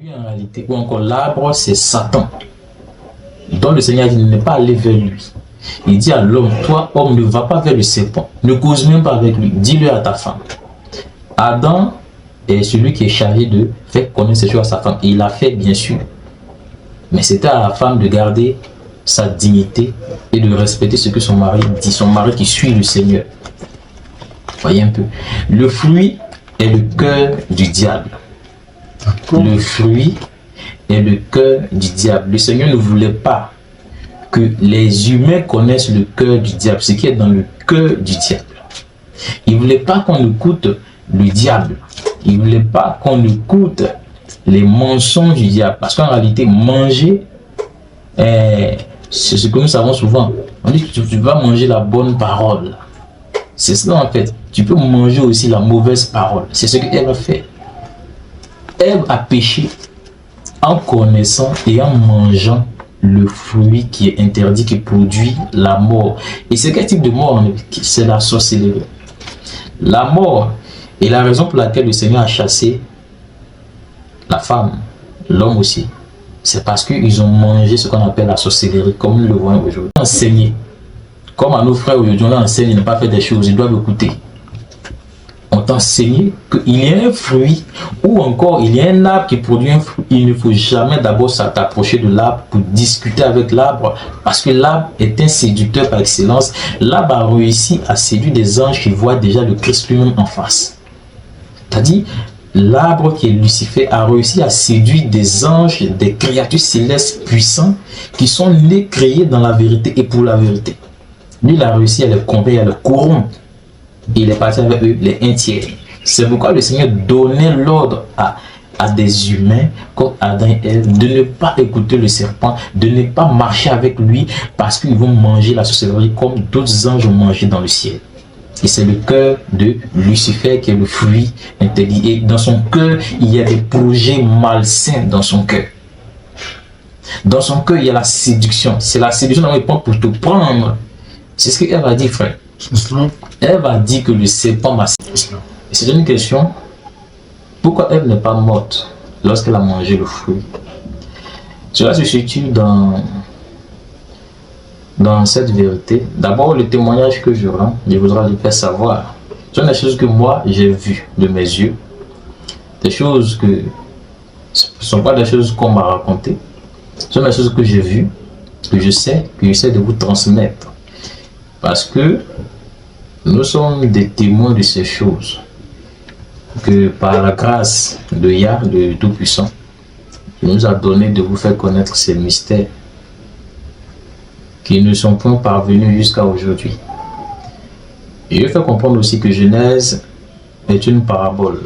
Lui, en réalité, ou encore l'arbre, c'est Satan. Donc le Seigneur dit, ne pas aller vers lui. Il dit à l'homme, toi, homme, ne va pas vers le serpent. Ne cause même pas avec lui. Dis-le à ta femme. Adam est celui qui est chargé de faire connaître ces choses à sa femme. Et il l'a fait, bien sûr. Mais c'était à la femme de garder sa dignité et de respecter ce que son mari dit. Son mari qui suit le Seigneur. Voyez un peu. Le fruit est le cœur du diable. Le fruit est le cœur du diable. Le Seigneur ne voulait pas que les humains connaissent le cœur du diable, ce qui est dans le cœur du diable. Il ne voulait pas qu'on écoute le diable. Il ne voulait pas qu'on écoute les mensonges du diable. Parce qu'en réalité, manger, c'est ce que nous savons souvent. On dit que tu vas manger la bonne parole. C'est cela en fait. Tu peux manger aussi la mauvaise parole. C'est ce qu'Ève a fait. Ève a péché en connaissant et en mangeant le fruit qui est interdit, qui produit la mort. Et c'est quel type de mort? C'est la sorcellerie. La mort est la raison pour laquelle le Seigneur a chassé la femme, l'homme aussi. C'est parce qu'ils ont mangé ce qu'on appelle la sorcellerie, comme nous le voyons aujourd'hui. Enseigner. Comme à nos frères aujourd'hui, on enseigne de ne pas faire des choses, ils doivent écouter. On t'a enseigné qu'il y a un fruit ou encore il y a un arbre qui produit un fruit. Il ne faut jamais d'abord t'approcher de l'arbre pour discuter avec l'arbre parce que l'arbre est un séducteur par excellence. L'arbre a réussi à séduire des anges qui voient déjà le Christ lui-même en face. C'est-à-dire, l'arbre qui est Lucifer a réussi à séduire des anges, des créatures célestes puissants qui sont nés créés dans la vérité et pour la vérité. Lui, il a réussi à les convaincre, à les corrompre. Il est parti avec eux, les un tiers. C'est pourquoi le Seigneur donnait l'ordre à des humains comme Adam et Ève de ne pas écouter le serpent, de ne pas marcher avec lui parce qu'ils vont manger la sorcellerie comme d'autres anges ont mangé dans le ciel. Et c'est le cœur de Lucifer qui est le fruit interdit. Et dans son cœur, il y a des projets malsains dans son cœur. Dans son cœur, il y a la séduction. C'est la séduction dans le point pour te prendre. C'est ce que Ève a dit, frère. Ève a dit que le serpent m'a séduit. C'est une question. Pourquoi Ève n'est pas morte lorsqu'elle a mangé le fruit? Cela se situe dans cette vérité. D'abord, le témoignage que je rends, je voudrais le faire savoir. Ce sont des choses que moi, j'ai vues de mes yeux. Des choses que ce ne sont pas des choses qu'on m'a racontées. Ce sont des choses que j'ai vues, que j'essaie de vous transmettre. Parce que nous sommes des témoins de ces choses. Que par la grâce de Yah, le Tout-Puissant, il nous a donné de vous faire connaître ces mystères qui ne sont point parvenus jusqu'à aujourd'hui. Et je fais comprendre aussi que Genèse est une parabole.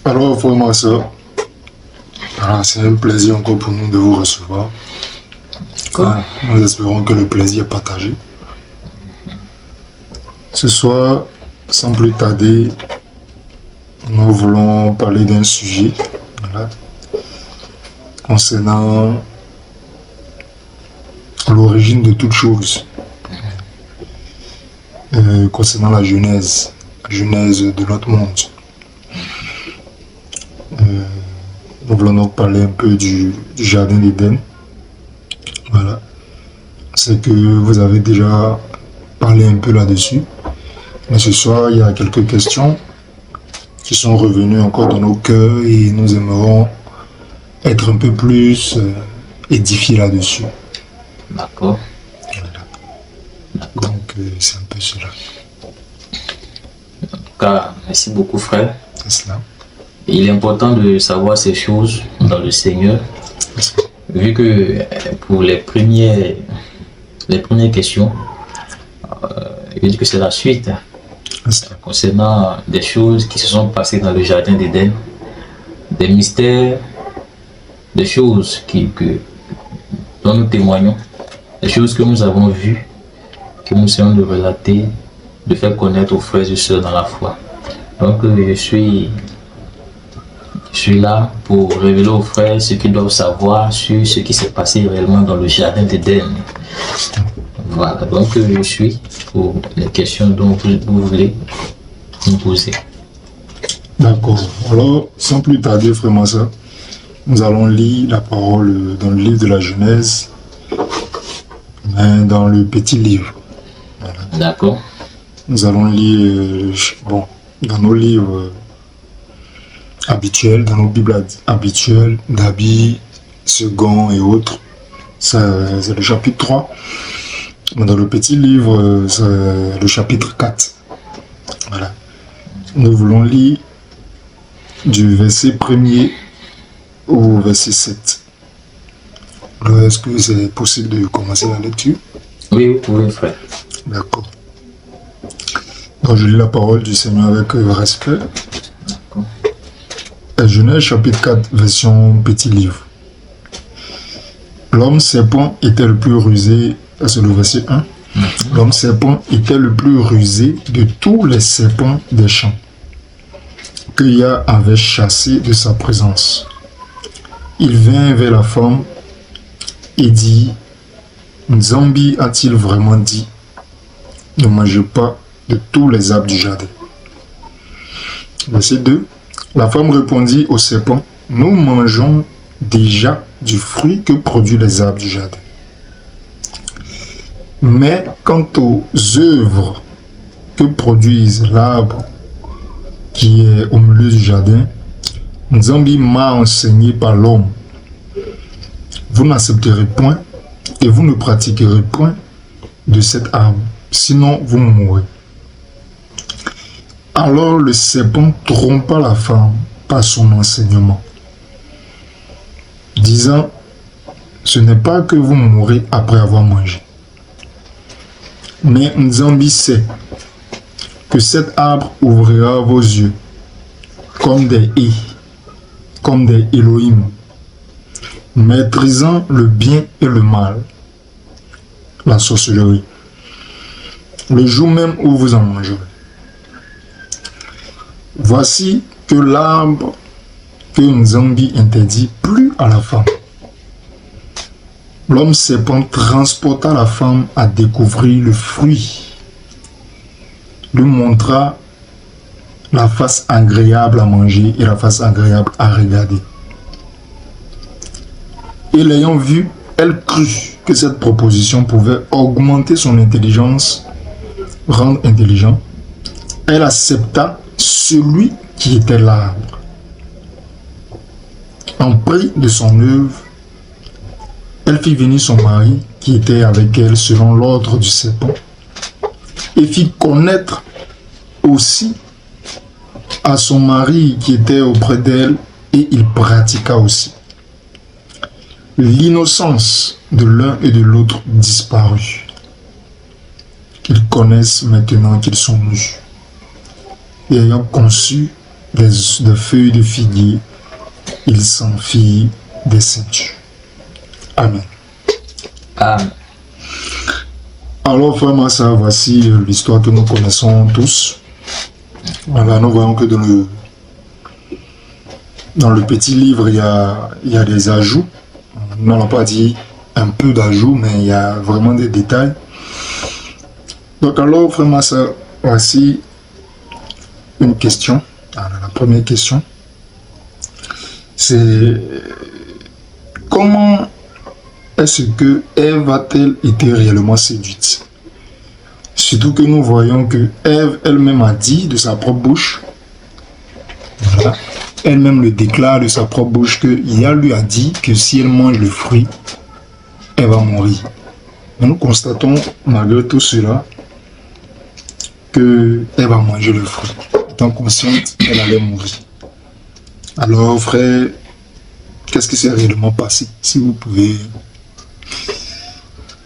Alors, frère, ma soeur, c'est un plaisir encore pour nous de vous recevoir. Nous espérons que le plaisir est partagé. Ce soir, sans plus tarder, nous voulons parler d'un sujet concernant l'origine de toute chose, concernant la genèse de notre monde. Nous voulons donc parler un peu du jardin d'Éden. Voilà. C'est que vous avez déjà parlé un peu là-dessus. Mais ce soir, il y a quelques questions qui sont revenues encore dans nos cœurs et nous aimerons être un peu plus édifiés là-dessus. D'accord. Voilà. Donc, c'est un peu cela. En tout cas, merci beaucoup, frère. C'est cela. Il est important de savoir ces choses dans le Seigneur, vu que pour les premières questions, je dis que c'est la suite concernant des choses qui se sont passées dans le jardin d'Éden, des mystères, des choses dont nous témoignons, des choses que nous avons vues, que nous essayons de relater, de faire connaître aux frères et sœurs dans la foi. Donc je suis là pour révéler aux frères ce qu'ils doivent savoir sur ce qui s'est passé réellement dans le jardin d'Éden. Voilà, donc je suis pour les questions dont vous voulez me poser. D'accord. Alors, sans plus tarder, frère Massa, nous allons lire la parole dans le livre de la Genèse, mais dans le petit livre. Voilà. D'accord. Nous allons lire, dans nos livres habituels, dans nos Bibles habituelles, d'Abi, Second et autres. C'est le chapitre 3. Mais dans le petit livre, c'est le chapitre 4. Voilà. Nous voulons lire du verset 1er au verset 7. Alors, est-ce que c'est possible de commencer la lecture? Oui, vous pouvez, frère. D'accord. Donc, je lis la parole du Seigneur avec respect. Genèse chapitre 4, version petit livre. L'homme serpent était le plus rusé, c'est le verset 1. L'homme serpent était le plus rusé de tous les serpents des champs que Yah avait chassé de sa présence. Il vint vers la femme et dit, Nzambi a-t-il vraiment dit, ne mangez pas de tous les arbres du jardin. Verset 2. La femme répondit au serpent, nous mangeons déjà du fruit que produisent les arbres du jardin. Mais quant aux œuvres que produisent l'arbre qui est au milieu du jardin, Nzambi m'a enseigné par l'homme. Vous n'accepterez point et vous ne pratiquerez point de cet arbre, sinon vous mourrez. Alors le serpent trompa la femme par son enseignement, disant, ce n'est pas que vous mourrez après avoir mangé. Mais Nzambi sait que cet arbre ouvrira vos yeux comme des Elohim, maîtrisant le bien et le mal, la sorcellerie, le jour même où vous en mangerez. Voici que l'arbre que Nzambi interdit plut à la femme. L'homme serpent transporta la femme à découvrir le fruit, lui montra la face agréable à manger et la face agréable à regarder. Et l'ayant vue, elle crut que cette proposition pouvait augmenter son intelligence, rendre intelligent. Elle accepta celui qui était l'arbre. En prix de son œuvre, elle fit venir son mari qui était avec elle selon l'ordre du serpent et fit connaître aussi à son mari qui était auprès d'elle et il pratiqua aussi. L'innocence de l'un et de l'autre disparut. Ils connaissent maintenant qu'ils sont nus. Et ayant conçu des feuilles de figuier, ils s'en firent des ceintures. Amen. Amen. Alors, frère Massa, voici l'histoire que nous connaissons tous. Voilà, nous voyons que dans le petit livre, il y a des ajouts. Nous n'allons pas dire un peu d'ajouts, mais il y a vraiment des détails. Donc alors, frère Massa, voici une question. Alors, la première question, c'est comment est-ce que Ève a-t-elle été réellement séduite? Surtout que nous voyons que Ève elle-même a dit de sa propre bouche, voilà, elle-même le déclare de sa propre bouche que Yah lui a dit que si elle mange le fruit, elle va mourir. Mais nous constatons malgré tout cela qu'elle va manger le fruit. Étant consciente qu'elle allait mourir. Alors frère, qu'est-ce qui s'est réellement passé? Si vous pouvez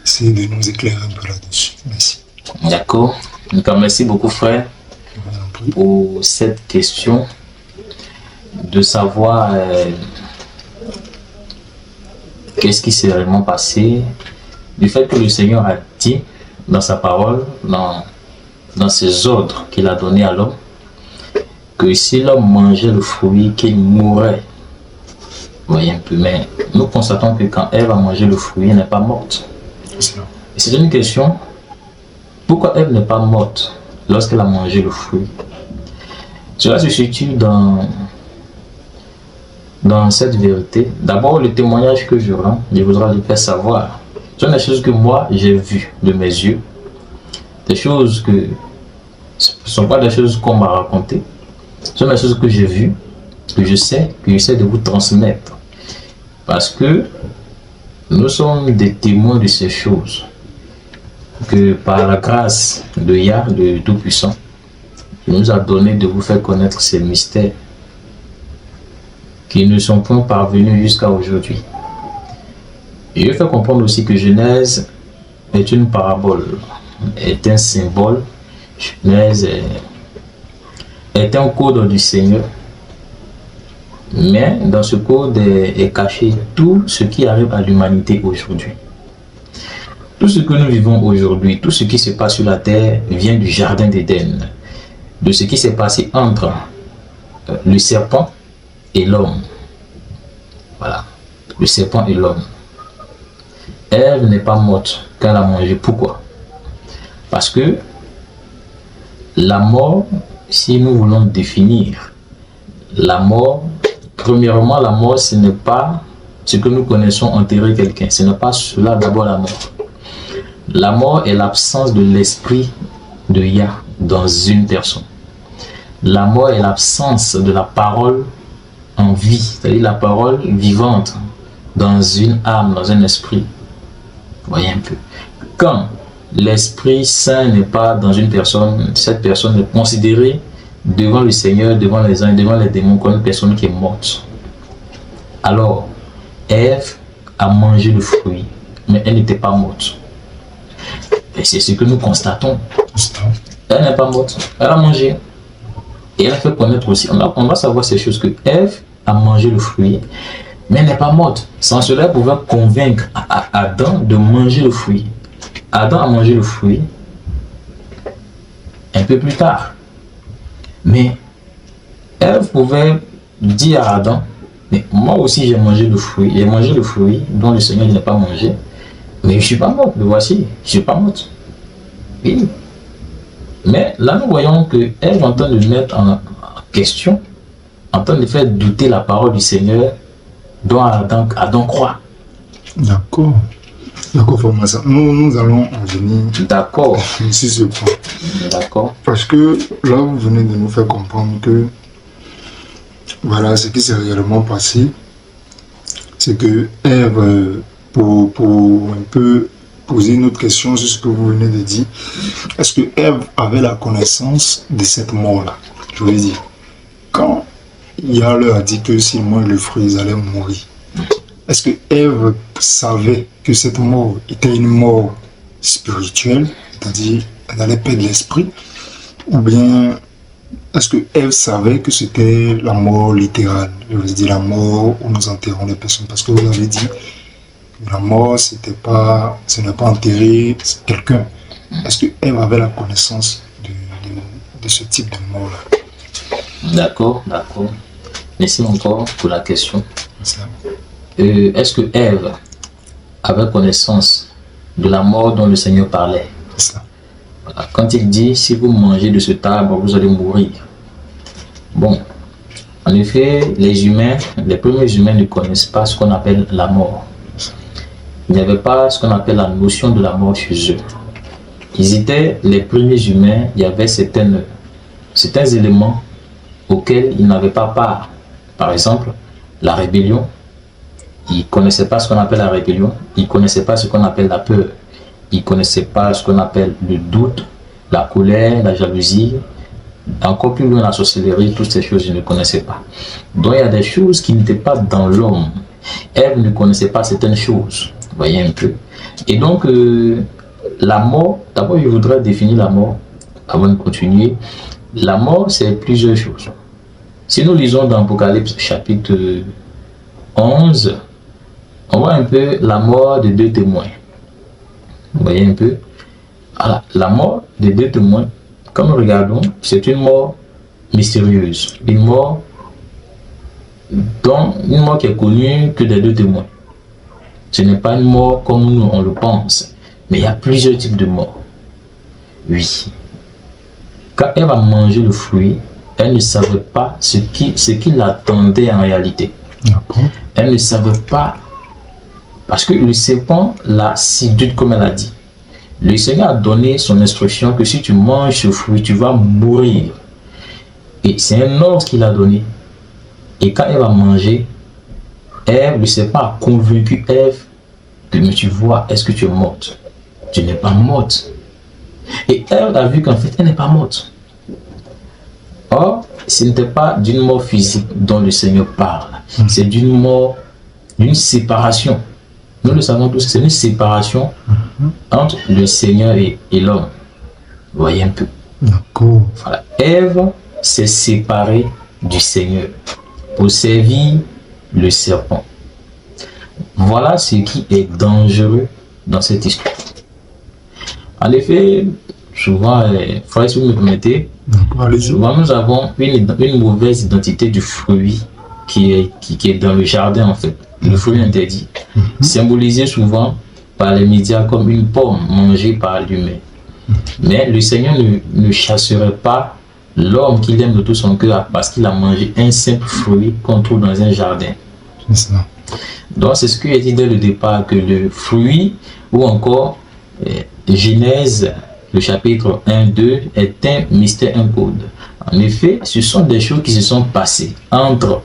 essayer de nous éclairer un peu là-dessus. Merci. D'accord. Merci beaucoup frère pour cette question de savoir qu'est-ce qui s'est réellement passé, du fait que le Seigneur a dit dans sa parole, dans ses ordres qu'il a donnés à l'homme, que si l'homme mangeait le fruit, qu'il mourrait. Vous voyez un peu, mais nous constatons que quand Ève a mangé le fruit, elle n'est pas morte. Et c'est une question, pourquoi Ève n'est pas morte lorsqu'elle a mangé le fruit? Cela se situe dans cette vérité. D'abord, le témoignage que je rends, je voudrais le faire savoir. Ce sont des choses que moi, j'ai vues de mes yeux. Des choses que ce ne sont pas des choses qu'on m'a racontées. Ce sont des choses que j'ai vues, que j'essaie de vous transmettre. Parce que nous sommes des témoins de ces choses. Que par la grâce de Yah, de Tout-Puissant, il nous a donné de vous faire connaître ces mystères qui ne sont point parvenus jusqu'à aujourd'hui. Et je fais comprendre aussi que Genèse est une parabole, est un symbole. Genèse est un code du Seigneur. Mais dans ce code est caché tout ce qui arrive à l'humanité aujourd'hui. Tout ce que nous vivons aujourd'hui, tout ce qui se passe sur la terre vient du jardin d'Éden, de ce qui s'est passé entre le serpent et l'homme. Voilà, le serpent et l'homme. Ève n'est pas morte quand elle a mangé. Pourquoi? Parce que la mort, si nous voulons définir la mort, premièrement, la mort, ce n'est pas ce que nous connaissons enterrer quelqu'un. Ce n'est pas cela d'abord la mort. La mort est l'absence de l'esprit de Yah dans une personne. La mort est l'absence de la parole en vie, c'est-à-dire la parole vivante dans une âme, dans un esprit. Vous voyez un peu. Quand l'Esprit Saint n'est pas dans une personne, cette personne est considérée devant le Seigneur, devant les anges, devant les démons, comme une personne qui est morte. Alors, Ève a mangé le fruit, mais elle n'était pas morte. Et c'est ce que nous constatons. Elle n'est pas morte, elle a mangé. Et elle a fait connaître aussi, on va savoir ces choses, que Ève a mangé le fruit, mais elle n'est pas morte. Sans cela, elle pouvait convaincre Adam de manger le fruit. Adam a mangé le fruit un peu plus tard. Mais Ève pouvait dire à Adam, mais moi aussi j'ai mangé le fruit. J'ai mangé le fruit dont le Seigneur n'a pas mangé. Mais je ne suis pas morte, le voici, je ne suis pas morte. Oui. Mais là, nous voyons que Ève est en train de mettre en question, en train de faire douter la parole du Seigneur dont Adam croit. D'accord. D'accord, formation. Nous allons en venir. D'accord. Sur ce point. D'accord. Parce que là, vous venez de nous faire comprendre que voilà ce qui s'est réellement passé. C'est que Ève, pour un peu poser une autre question sur ce que vous venez de dire, est-ce que Ève avait la connaissance de cette mort-là? Je veux dire, quand Yah leur a dit que s'ils mangent le fruit, ils allaient mourir, est-ce que Ève savait que cette mort était une mort spirituelle, c'est-à-dire elle allait perdre l'esprit, ou bien est-ce que Ève savait que c'était la mort littérale, je veux dire la mort où nous enterrons les personnes? Parce que vous avez dit que la mort, ce n'est pas enterrer quelqu'un. Est-ce que Ève avait la connaissance de ce type de mort-là? D'accord, d'accord. Merci encore pour la question. Est-ce que Ève avait connaissance de la mort dont le Seigneur parlait? Voilà. Quand il dit, si vous mangez de ce arbre, vous allez mourir. Bon, en effet, les premiers humains ne connaissent pas ce qu'on appelle la mort. Il n'y avait pas ce qu'on appelle la notion de la mort chez eux. Ils étaient les premiers humains, il y avait certains éléments auxquels ils n'avaient pas part. Par exemple, la rébellion. Ils ne connaissaient pas ce qu'on appelle la rébellion. Ils ne connaissaient pas ce qu'on appelle la peur. Ils ne connaissaient pas ce qu'on appelle le doute, la colère, la jalousie. Encore plus loin, la sorcellerie, toutes ces choses, ils ne connaissaient pas. Donc, il y a des choses qui n'étaient pas dans l'homme. Ève ne connaissait pas certaines choses. Vous voyez un peu. Et donc, la mort, d'abord, je voudrais définir la mort avant de continuer. La mort, c'est plusieurs choses. Si nous lisons dans Apocalypse chapitre 11, on voit un peu la mort de deux témoins. Vous voyez un peu. Alors, la mort des deux témoins, comme nous regardons, c'est une mort mystérieuse, une mort qui est connue que des deux témoins. Ce n'est pas une mort comme nous on le pense, mais il y a plusieurs types de morts. Oui. Quand Ève a mangé le fruit, elle ne savait pas ce qui l'attendait en réalité. Elle ne savait pas, parce que le serpent l'a séduite comme elle a dit. Le Seigneur a donné son instruction que si tu manges ce fruit, tu vas mourir. Et c'est un ordre qu'il a donné. Et quand Ève a mangé, Ève, le serpent a convaincu Ève que mais tu vois, est-ce que tu es morte? Tu n'es pas morte. Et Ève a vu qu'en fait, elle n'est pas morte. Or, ce n'était pas d'une mort physique dont le Seigneur parle. C'est d'une mort, d'une séparation. Nous le savons tous, c'est une séparation entre le Seigneur et l'homme. Vous voyez un peu. D'accord. Voilà. Ève s'est séparée du Seigneur pour servir le serpent. Voilà ce qui est dangereux dans cette histoire. En effet, souvent, frère, si vous me permettez, souvent nous avons une mauvaise identité du fruit qui est dans le jardin en fait. Le fruit interdit, symbolisé souvent par les médias comme une pomme mangée par l'humain. Mais le Seigneur ne chasserait pas l'homme qu'il aime de tout son cœur parce qu'il a mangé un simple fruit qu'on trouve dans un jardin. C'est ça. Donc c'est ce qui est dit dès le départ, que le fruit ou encore Genèse, le chapitre 1-2 est un mystère, un code. En effet, ce sont des choses qui se sont passées entre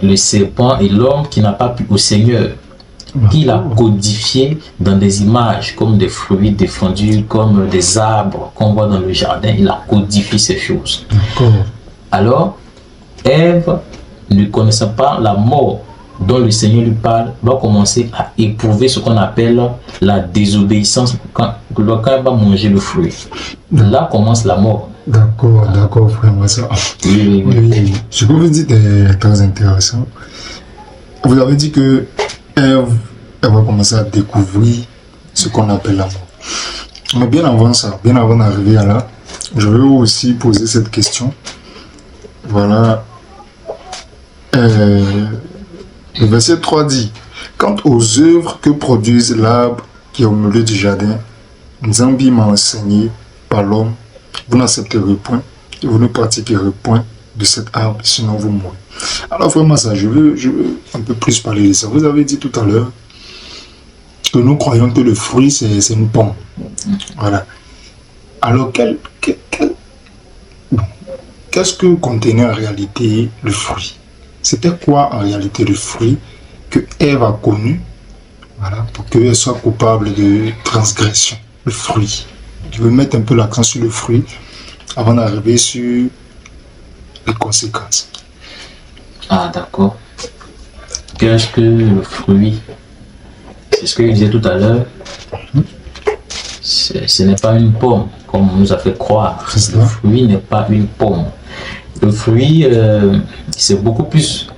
le serpent et l'homme qui n'a pas pu au Seigneur, qu'il a codifié dans des images comme des fruits défendus, comme des arbres qu'on voit dans le jardin. Il a codifié ces choses. Alors, Ève, ne connaissant pas la mort dont le Seigneur lui parle, va commencer à éprouver ce qu'on appelle la désobéissance quand elle va manger le fruit. Là commence la mort. D'accord, frère Massa. Oui. Ce que vous dites est très intéressant. Vous avez dit que Ève, elle va commencer à découvrir ce qu'on appelle la mort. Mais bien avant ça, bien avant d'arriver à là, je veux aussi poser cette question. Voilà. Le verset 3 dit: quant aux œuvres que produisent l'arbre qui est au milieu du jardin, Nzambi m'a enseigné par l'homme, vous n'accepterez point et vous ne pratiquerez point de cet arbre, sinon vous mourrez. Alors vraiment ça, je veux un peu plus parler de ça. Vous avez dit tout à l'heure que nous croyons que le fruit c'est une pomme. Voilà. Alors qu'est-ce que contenait en réalité le fruit? C'était quoi en réalité le fruit que Ève a connu, voilà, pour qu'elle soit coupable de transgression? Le fruit. Je veux mettre un peu l'accent sur le fruit avant d'arriver sur les conséquences. Ah d'accord. Qu'est-ce que le fruit? C'est ce que je disais tout à l'heure. Ce n'est pas une pomme, comme on nous a fait croire. Le fruit n'est pas une pomme. Le fruit, c'est beaucoup plus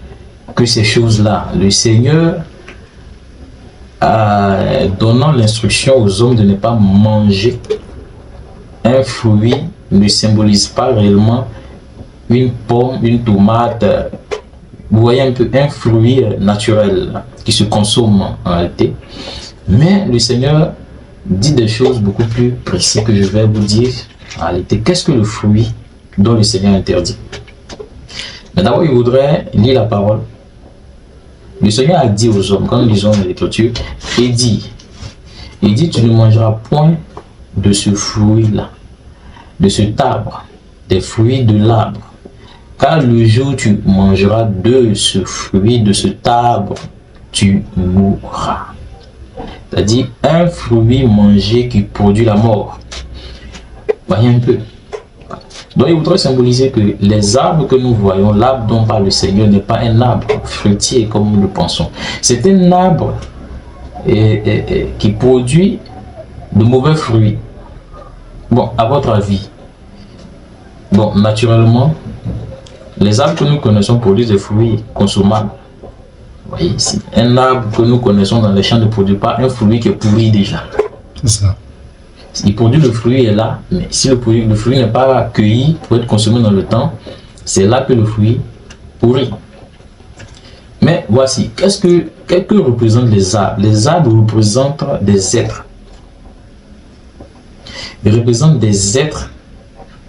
que ces choses-là. Le Seigneur, donnant l'instruction aux hommes de ne pas manger un fruit, ne symbolise pas réellement une pomme, une tomate. Vous voyez un peu un fruit naturel qui se consomme en réalité. Mais le Seigneur dit des choses beaucoup plus précises que je vais vous dire en réalité. Qu'est-ce que le fruit dont le Seigneur interdit? Mais d'abord, il voudrait lire la parole. Le Seigneur a dit aux hommes, quand nous lisons l'Écriture, il dit, tu ne mangeras point de ce fruit-là, de cet arbre, des fruits de l'arbre. Car le jour où tu mangeras de ce fruit, de cet arbre, tu mourras. C'est-à-dire un fruit mangé qui produit la mort. Voyez un peu. Donc il voudrait symboliser que les arbres que nous voyons, l'arbre dont parle le Seigneur n'est pas un arbre fruitier comme nous le pensons. C'est un arbre qui produit de mauvais fruits. Bon, à votre avis, bon, naturellement, les arbres que nous connaissons produisent des fruits consommables. Vous voyez ici, un arbre que nous connaissons dans les champs ne produit pas un fruit qui est pourri déjà. C'est ça. Il produit le fruit est là, mais si le fruit n'est pas cueilli pour être consommé dans le temps, c'est là que le fruit pourrit. Mais voici, qu'est-ce que représentent les arbres? Les arbres représentent des êtres. Ils représentent des êtres,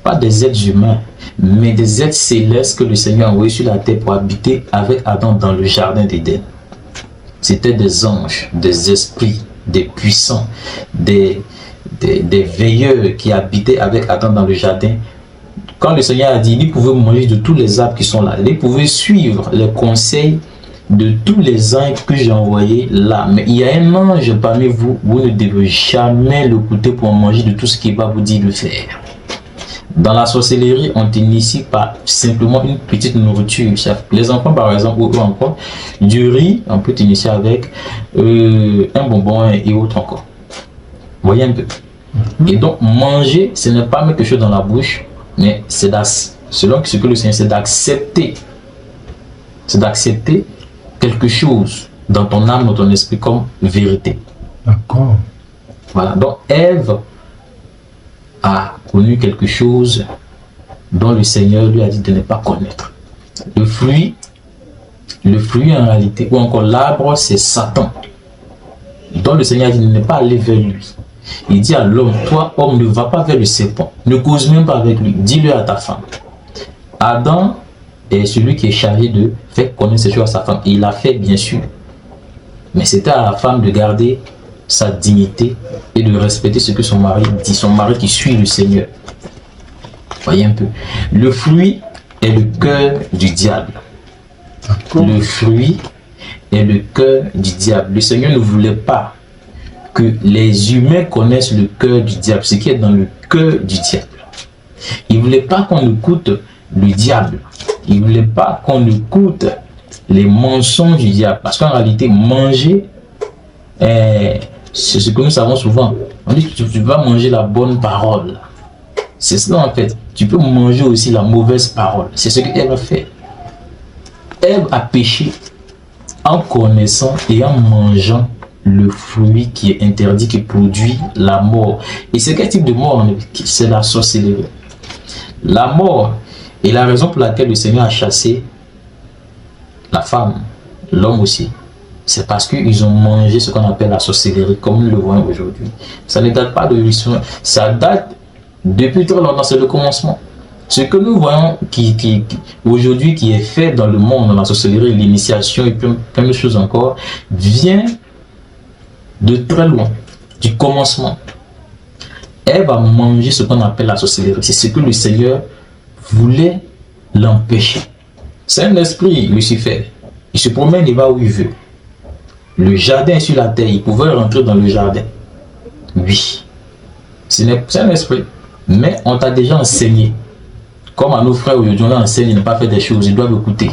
pas des êtres humains, mais des êtres célestes que le Seigneur a envoyés sur la terre pour habiter avec Adam dans le jardin d'Éden. C'était des anges, des esprits, des puissants, des veilleurs qui habitaient avec Adam dans le jardin. Quand le Seigneur a dit, il pouvait manger de tous les arbres qui sont là, il pouvait suivre les conseils de tous les anges que j'ai envoyés là. Mais il y a un ange parmi vous, vous ne devez jamais l'écouter pour manger de tout ce qu'il va vous dire de faire. Dans la sorcellerie, on t'initie par simplement une petite nourriture. Les enfants, par exemple, ou encore du riz, on peut t'initier avec un bonbon et autres encore. Voyez un peu. Et donc, manger, ce n'est pas mettre quelque chose dans la bouche, mais c'est selon ce que le Seigneur, c'est d'accepter. C'est d'accepter quelque chose dans ton âme, dans ton esprit comme vérité. D'accord. Voilà. Donc, Ève a connu quelque chose dont le Seigneur lui a dit de ne pas connaître. Le fruit en réalité, ou encore l'arbre, c'est Satan, dont le Seigneur a dit de ne pas aller vers lui. Il dit à l'homme, toi homme, ne va pas vers le serpent, ne cause même pas avec lui, dis-le à ta femme. Adam est celui qui est chargé de faire connaître ces choses à sa femme, et il l'a fait bien sûr, mais c'était à la femme de garder sa dignité et de respecter ce que son mari dit, son mari qui suit le Seigneur. Voyez un peu. Le fruit est le cœur du diable. Le fruit est le cœur du diable. Le Seigneur ne voulait pas que les humains connaissent le cœur du diable, ce qui est dans le cœur du diable. Il ne voulait pas qu'on écoute le diable. Il ne voulait pas qu'on écoute les mensonges du diable. Parce qu'en réalité, manger, c'est ce que nous savons souvent. On dit que tu vas manger la bonne parole. C'est cela en fait. Tu peux manger aussi la mauvaise parole. C'est ce qu'Ève a fait. Ève a péché en connaissant et en mangeant le fruit qui est interdit, qui produit la mort. Et c'est quel type de mort? C'est la sorcellerie. La mort est la raison pour laquelle le Seigneur a chassé la femme, l'homme aussi. C'est parce qu'ils ont mangé ce qu'on appelle la sorcellerie, comme nous le voyons aujourd'hui. Ça ne date pas de l'histoire, ça date depuis très longtemps, c'est le commencement. Ce que nous voyons aujourd'hui qui est fait dans le monde, dans la sorcellerie, l'initiation et plein de choses encore, vient de très loin, du commencement. Ève a mangé ce qu'on appelle la sorcellerie. C'est ce que le Seigneur voulait l'empêcher. C'est un esprit, Lucifer. Il se promène, il va où il veut. Le jardin est sur la terre, il pouvait rentrer dans le jardin. Oui, c'est un esprit. Mais on t'a déjà enseigné. Comme à nos frères aujourd'hui, on enseigne de ne pas faire des choses, ils doivent écouter.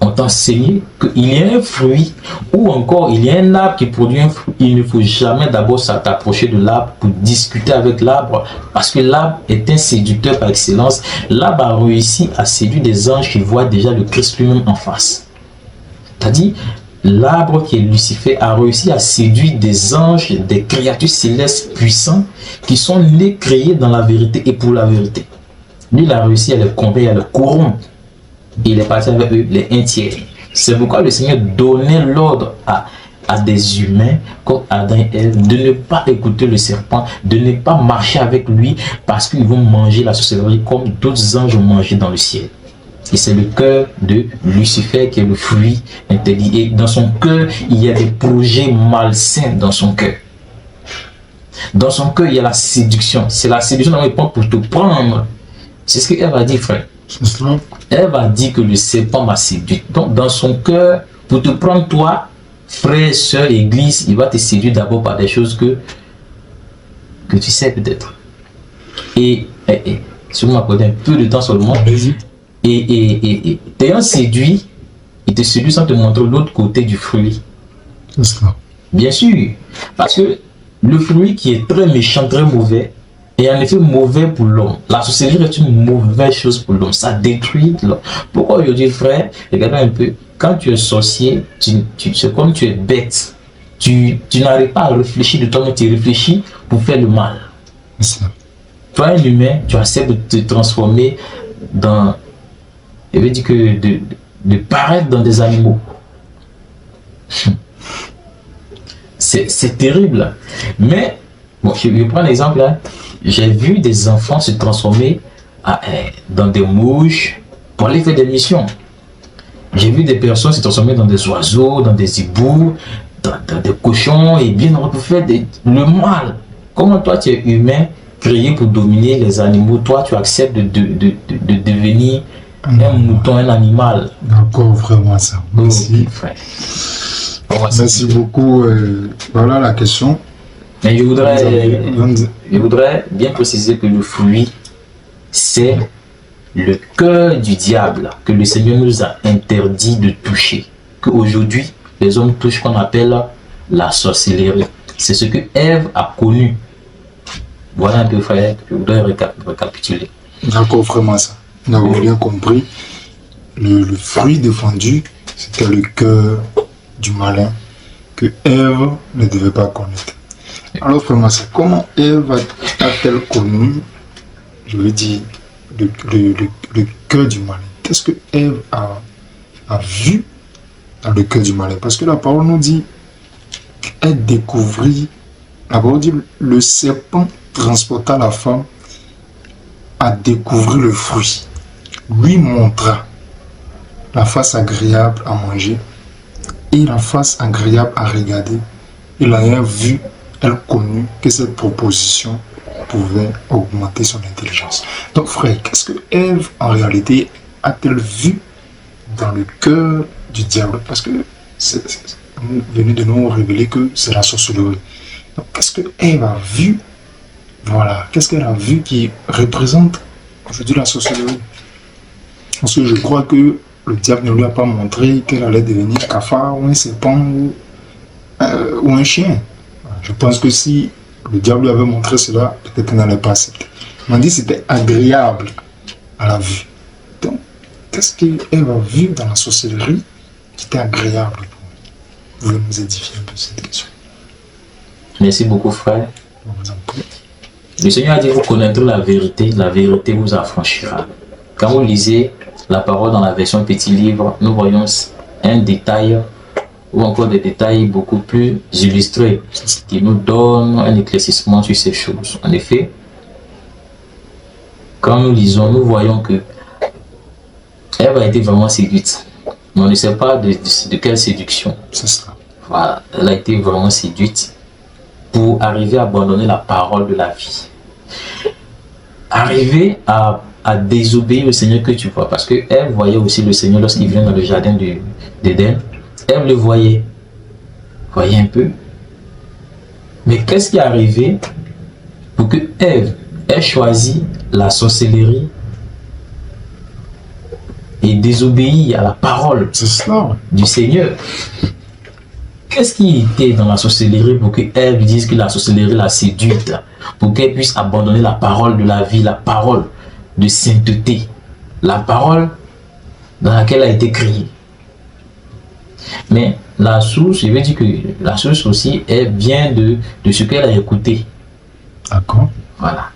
On t'a enseigné qu'il y a un fruit ou encore il y a un arbre qui produit un fruit. Il ne faut jamais d'abord t'approcher de l'arbre pour discuter avec l'arbre, parce que l'arbre est un séducteur par excellence. L'arbre a réussi à séduire des anges qui voient déjà le Christ lui-même en face. C'est-à-dire, l'arbre qui est Lucifer a réussi à séduire des anges, des créatures célestes puissants qui sont nés créés dans la vérité et pour la vérité. Lui, il a réussi à les convaincre, à les corrompre. Il est parti avec eux, les un tiers. C'est pourquoi le Seigneur donnait l'ordre à des humains comme Adam et Ève de ne pas écouter le serpent, de ne pas marcher avec lui parce qu'ils vont manger la sorcellerie comme d'autres anges ont mangé dans le ciel. Et c'est le cœur de Lucifer qui est le fruit interdit. Et dans son cœur, il y a des projets malsains dans son cœur. Dans son cœur, il y a la séduction. C'est la séduction pour te prendre. C'est ce qu'Ève a dit, frère. Ève a dit que le serpent m'a séduit. Donc, dans son cœur, pour te prendre toi, frère, soeur, église, il va te séduire d'abord par des choses que tu sais peut-être. Et si vous m'accordez un peu de temps seulement, et t'ayant séduit, il te séduit sans te montrer l'autre côté du fruit. C'est ça. Bien sûr, parce que le fruit qui est très méchant, très mauvais, est en effet mauvais pour l'homme. La sorcellerie est une mauvaise chose pour l'homme. Ça détruit l'homme. Pourquoi aujourd'hui, frère, regardez un peu, quand tu es sorcier, c'est comme tu es bête. tu n'arrives pas à réfléchir de toi-même, tu réfléchis pour faire le mal. Toi, un humain, tu acceptes de te transformer dans, je veux dire que de paraître dans des animaux. C'est terrible. Mais, bon, je vais prendre l'exemple là. J'ai vu des enfants se transformer dans des mouches pour aller faire des missions. J'ai vu des personnes se transformer dans des oiseaux, dans des hiboux, dans des cochons et bien pour faire le mal. Comment toi tu es humain, créé pour dominer les animaux, toi tu acceptes de devenir un mouton, un animal. D'accord, vraiment ça. Merci. Okay, frère. Merci beaucoup. Voilà la question. Mais je voudrais bien préciser que le fruit, c'est le cœur du diable que le Seigneur nous a interdit de toucher. Qu'aujourd'hui, les hommes touchent ce qu'on appelle la sorcellerie. C'est ce que Ève a connu. Voilà un peu, frère, je voudrais récapituler. D'accord, vraiment ça. Nous avons bien compris. Le fruit défendu, c'était le cœur du malin que Ève ne devait pas connaître. Alors, vraiment, c'est comment Ève a-t-elle connu, je veux dire, le cœur du malin? Qu'est-ce que Ève a vu dans le cœur du malin? Parce que la parole nous dit qu'elle découvrit, la parole dit, le serpent transporta la femme à découvrir le fruit, lui montra la face agréable à manger et la face agréable à regarder. Et l'ayant vu, elle connut que cette proposition pouvait augmenter son intelligence. Donc frère, qu'est-ce que Ève en réalité a-t-elle vu dans le cœur du diable? Parce que vous venez de nous révéler que c'est la sorcellerie. Donc qu'est-ce que Ève a vu? Voilà, qu'est-ce qu'elle a vu qui représente aujourd'hui la sorcellerie? Parce que je crois que le diable ne lui a pas montré qu'elle allait devenir cafard ou un serpent ou un chien. Je pense que si le diable lui avait montré cela, peut-être qu'elle n'allait pas accepter. On m'a dit que c'était agréable à la vue. Donc, qu'est-ce qu'elle a vu dans la sorcellerie qui était agréable pour elle? Vous voulez nous édifier un peu cette question? Merci beaucoup, frère. On vous en prie. Le Seigneur a dit, vous connaîtrez la vérité vous affranchira. Quand vous lisez la parole dans la version Petit Livre, nous voyons un détail ou encore des détails beaucoup plus illustrés qui nous donnent un éclaircissement sur ces choses. En effet, quand nous lisons, nous voyons que Ève a été vraiment séduite. Mais on ne sait pas de quelle séduction. C'est ça. Voilà, elle a été vraiment séduite pour arriver à abandonner la parole de la vie. Arriver à désobéir au Seigneur que tu vois. Parce que Ève voyait aussi le Seigneur lorsqu'il vient dans le jardin d'Éden. Ève le voyait. Voyez un peu. Mais qu'est-ce qui est arrivé pour que Ève ait choisi la sorcellerie et désobéir à la parole du Seigneur? Qu'est-ce qui était dans la sorcellerie pour que Ève dise que la sorcellerie l'a séduite, pour qu'elle puisse abandonner la parole de la vie, la parole de sainteté, la parole dans laquelle elle a été créée? Mais la source, je veux dire que la source aussi, elle vient de ce qu'elle a écouté. D'accord. Voilà.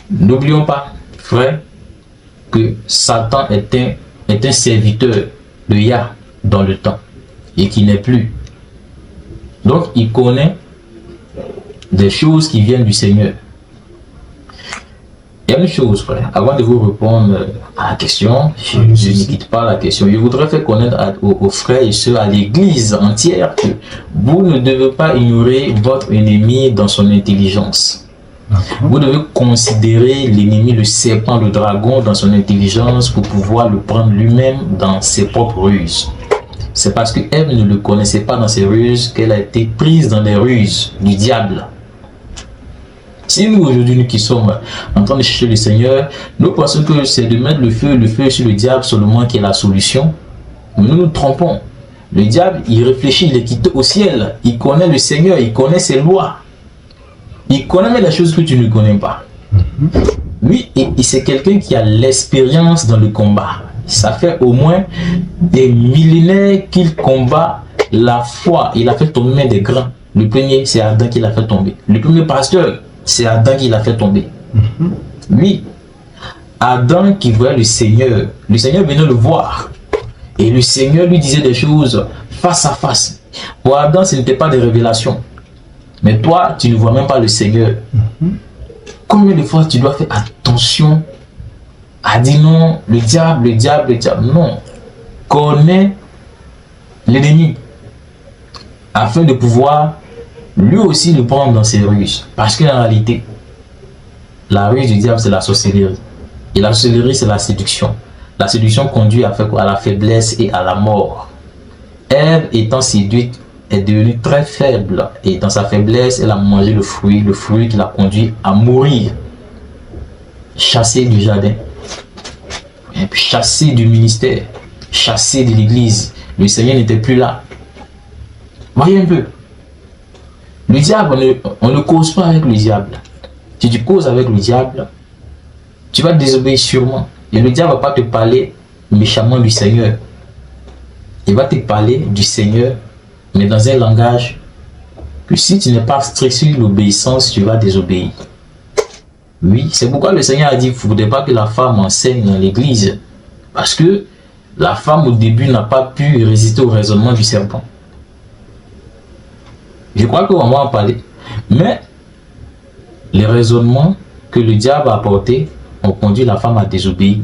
N'oublions pas, frère, que Satan est un serviteur de Yah dans le temps et qui n'est plus. Donc, il connaît des choses qui viennent du Seigneur. Il y a une chose, frère, avant de vous répondre à la question, je ne quitte pas la question. Je voudrais faire connaître aux frères et sœurs, à l'église entière, que vous ne devez pas ignorer votre ennemi dans son intelligence. Vous devez considérer l'ennemi, le serpent, le dragon dans son intelligence pour pouvoir le prendre lui-même dans ses propres ruses. C'est parce que Ève ne le connaissait pas dans ses ruses qu'elle a été prise dans les ruses du diable. Si nous aujourd'hui, nous qui sommes en train de chercher le Seigneur, nous pensons que c'est de mettre le feu sur le diable seulement qui est la solution. Mais nous nous trompons. Le diable, il réfléchit, il est quitté au ciel. Il connaît le Seigneur, il connaît ses lois. Il connaît même les choses que tu ne connais pas. Lui, c'est quelqu'un qui a l'expérience dans le combat. Ça fait au moins des millénaires qu'il combat la foi, il a fait tomber des grands. Le premier, c'est Adam qui l'a fait tomber. Le premier pasteur, c'est Adam qui l'a fait tomber. Oui. Adam qui voyait le Seigneur venait le voir. Et le Seigneur lui disait des choses face à face. Pour Adam, ce n'était pas des révélations. Mais toi, tu ne vois même pas le Seigneur. Combien de fois tu dois faire attention à dire non, le diable. Non. Connais l'ennemi afin de pouvoir lui aussi le prendre dans ses ruses. Parce qu'en réalité, la ruse du diable, c'est la sorcellerie. Et la sorcellerie, c'est la séduction. La séduction conduit à la faiblesse et à la mort. Ève, étant séduite, est devenue très faible. Et dans sa faiblesse, elle a mangé le fruit qui l'a conduit à mourir. Chassée du jardin. Et puis chassée du ministère. Chassée de l'église. Le Seigneur n'était plus là. Voyez un peu. Le diable, on ne cause pas avec le diable. Si tu causes avec le diable, tu vas désobéir sûrement. Et le diable ne va pas te parler méchamment du Seigneur. Il va te parler du Seigneur, mais dans un langage que si tu n'es pas strict sur l'obéissance, tu vas désobéir. Oui, c'est pourquoi le Seigneur a dit qu'il ne faudrait pas que la femme enseigne dans l'église. Parce que la femme au début n'a pas pu résister au raisonnement du serpent. Je crois qu'on va en parler. Mais les raisonnements que le diable a apportés ont conduit la femme à désobéir.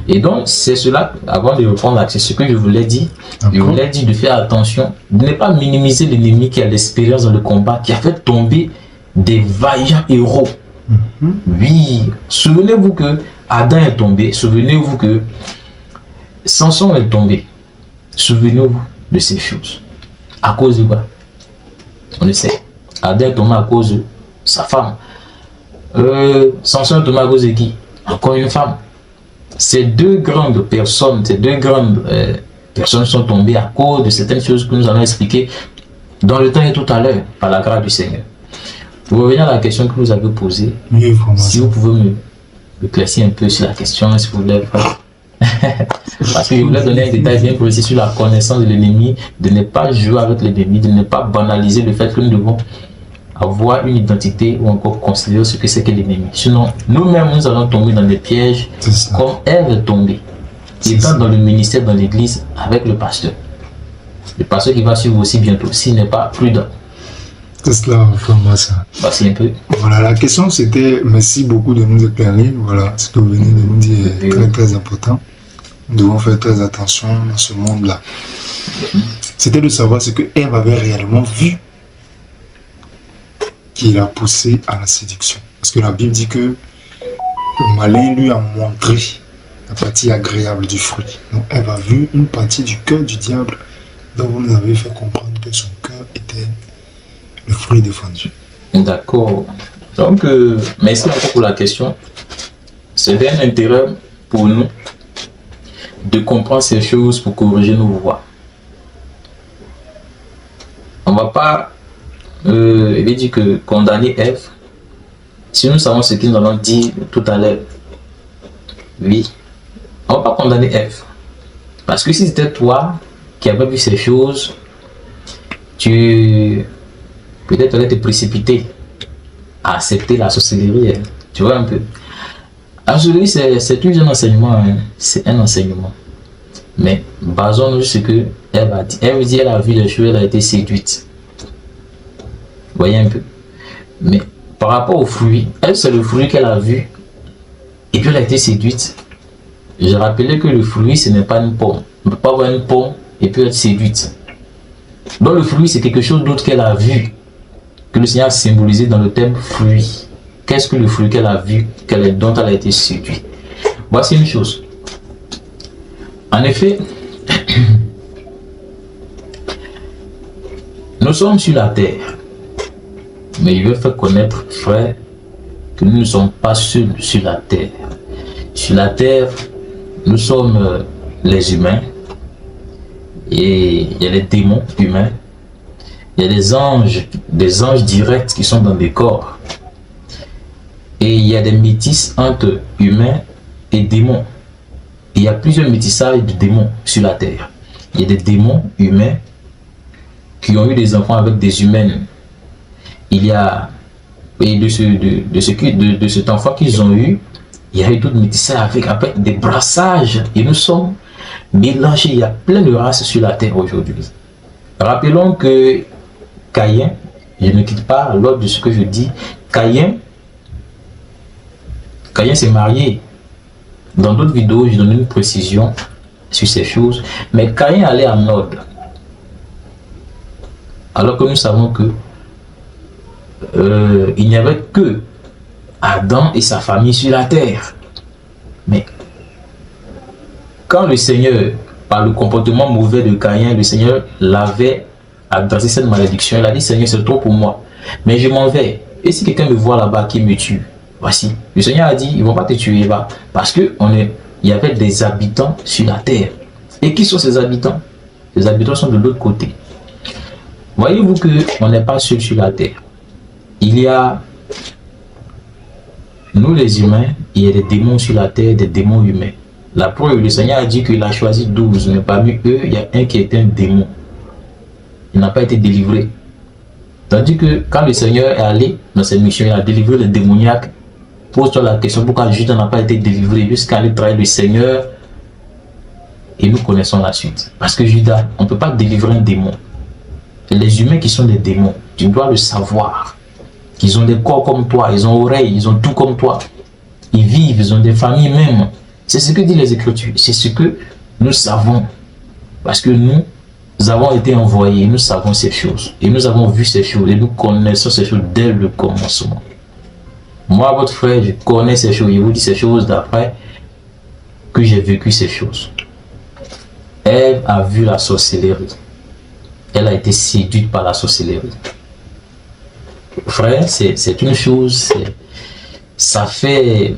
Et donc, c'est cela, avant de reprendre, c'est ce que je voulais dire. Je voulais dire de faire attention, de ne pas minimiser l'ennemi qui a l'expérience dans le combat, qui a fait tomber des vaillants héros. Oui, souvenez-vous que Adam est tombé, souvenez-vous que Samson est tombé. Souvenez-vous de ces choses. À cause de quoi? On le sait. Adam est tombé à cause de sa femme. Samson est tombé à cause de qui? Encore une femme. Ces deux grandes personnes, sont tombées à cause de certaines choses que nous allons expliquer dans le temps et tout à l'heure, par la grâce du Seigneur. Pour revenir à la question que vous avez posée, si vous pouvez me éclaircir un peu sur la question, si vous voulez. Parce que je voulais donner un détail bien précis sur la connaissance de l'ennemi, de ne pas jouer avec l'ennemi, de ne pas banaliser le fait que nous devons avoir une identité ou encore considérer ce que c'est que l'ennemi. Sinon, nous-mêmes, nous allons tomber dans des pièges comme Ève est tombée, étant dans le ministère, dans l'église, avec le pasteur. Le pasteur qui va suivre aussi bientôt, s'il n'est pas prudent. C'est cela, vraiment ça. Voici un peu. Voilà, la question c'était, merci beaucoup de nous éclairer. Voilà, ce que vous venez de nous dire est très très important. Nous devons faire très attention dans ce monde-là. C'était de savoir ce que Ève avait réellement vu qui l'a poussé à la séduction. Parce que la Bible dit que le malin lui a montré la partie agréable du fruit. Donc Ève a vu une partie du cœur du diable dont vous nous avez fait comprendre que son cœur était le fruit défendu. D'accord. Donc, merci encore pour la question. C'est un intérêt pour nous de comprendre ces choses pour corriger nos voies. On ne va pas il veut dire que condamner Ève, si nous savons ce qu'ils nous allons dire tout à l'heure, oui, on ne va pas condamner Ève. Parce que si c'était toi qui avais vu ces choses, tu peut-être allais te précipiter à accepter la sorcellerie. Hein. Tu vois un peu. La sorcellerie, c'est toujours un enseignement. Hein. C'est un enseignement. Mais basons-nous sur ce que Ève a dit. Ève dit, elle a vu les choses, elle a été séduite. Voyez un peu. Mais par rapport au fruit, elle, c'est le fruit qu'elle a vu. Et puis elle a été séduite. Je rappelais que le fruit, ce n'est pas une pomme. On ne peut pas avoir une pomme et puis être séduite. Donc le fruit, c'est quelque chose d'autre qu'elle a vu. Que le Seigneur a symbolisé dans le thème fruit. Qu'est-ce que le fruit qu'elle a vu, dont elle a été séduite? Voici une chose. En effet, nous sommes sur la terre. Mais je veux faire connaître, frère, que nous ne sommes pas seuls sur la terre. Sur la terre, nous sommes les humains. Et il y a les démons humains. Il y a des anges directs qui sont dans des corps. Et il y a des métis entre humains et démons. Et il y a plusieurs métissages de démons sur la terre. Il y a des démons humains qui ont eu des enfants avec des humaines. Il y a, et de cet enfant qu'ils ont eu, il y a eu d'autres métissage avec des brassages. Et nous sommes mélangés. Il y a plein de races sur la terre aujourd'hui. Rappelons que Caïn, je ne quitte pas l'ordre de ce que je dis, Caïn s'est marié. Dans d'autres vidéos, je donne une précision sur ces choses. Mais Caïn allait en ordre. Alors que nous savons que il n'y avait que Adam et sa famille sur la terre. Mais quand le Seigneur, par le comportement mauvais de Caïn, le Seigneur l'avait adressé cette malédiction, il a dit: Seigneur, c'est trop pour moi, mais je m'en vais. Et si quelqu'un me voit là-bas qui me tue, voici. Le Seigneur a dit: ils ne vont pas te tuer là-bas, parce qu'il y avait des habitants sur la terre. Et qui sont ces habitants? Les habitants sont de l'autre côté. Voyez-vous qu'on n'est pas seul sur la terre. Il y a, nous les humains, il y a des démons sur la terre, des démons humains. La preuve, le Seigneur a dit qu'il a choisi 12, mais parmi eux, il y a un qui est un démon. Il n'a pas été délivré. Tandis que quand le Seigneur est allé dans cette mission, il a délivré le démoniaque. Pose-toi la question: pourquoi Judas n'a pas été délivré jusqu'à aller trahir le Seigneur? Et nous connaissons la suite. Parce que Judas, on ne peut pas délivrer un démon. Les humains qui sont des démons, tu dois le savoir. Qu'ils ont des corps comme toi, ils ont oreilles, ils ont tout comme toi. Ils vivent, ils ont des familles même. C'est ce que disent les Écritures. C'est ce que nous savons. Parce que nous avons été envoyés, nous savons ces choses. Et nous avons vu ces choses. Et nous connaissons ces choses dès le commencement. Moi, votre frère, je connais ces choses. Je vous dis ces choses d'après que j'ai vécu ces choses. Ève a vu la sorcellerie. Elle a été séduite par la sorcellerie. Frère, c'est une chose, ça fait,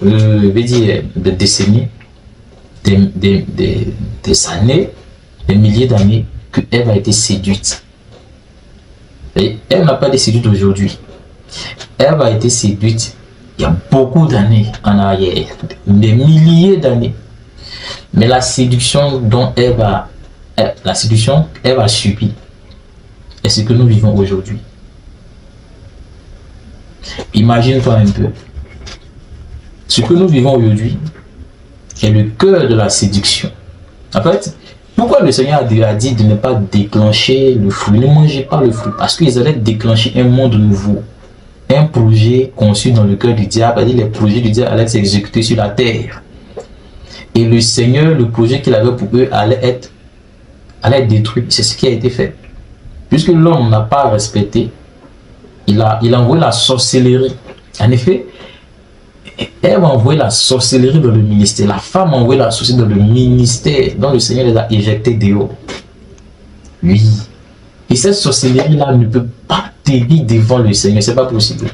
je vais dire, des décennies, des années, des milliers d'années que Ève a été séduite. Et elle n'a pas été séduite aujourd'hui. Ève a été séduite il y a beaucoup d'années en arrière, des milliers d'années. Mais la séduction dont Ève a subi est ce que nous vivons aujourd'hui. Imagine-toi un peu. Ce que nous vivons aujourd'hui est le cœur de la séduction. En fait, pourquoi le Seigneur a dit de ne pas déclencher le fruit? Ne mangez pas le fruit. Parce qu'ils allaient déclencher un monde nouveau. Un projet conçu dans le cœur du diable. C'est-à-dire les projets du diable allaient s'exécuter sur la terre. Et le Seigneur, le projet qu'il avait pour eux allait être détruit. C'est ce qui a été fait. Puisque l'homme n'a pas respecté, il a envoyé la sorcellerie. En effet, Ève a envoyé la sorcellerie dans le ministère. La femme a envoyé la sorcellerie dans le ministère, dont le Seigneur les a éjectés dehors. Oui. Et cette sorcellerie-là ne peut pas tenir devant le Seigneur. C'est pas possible.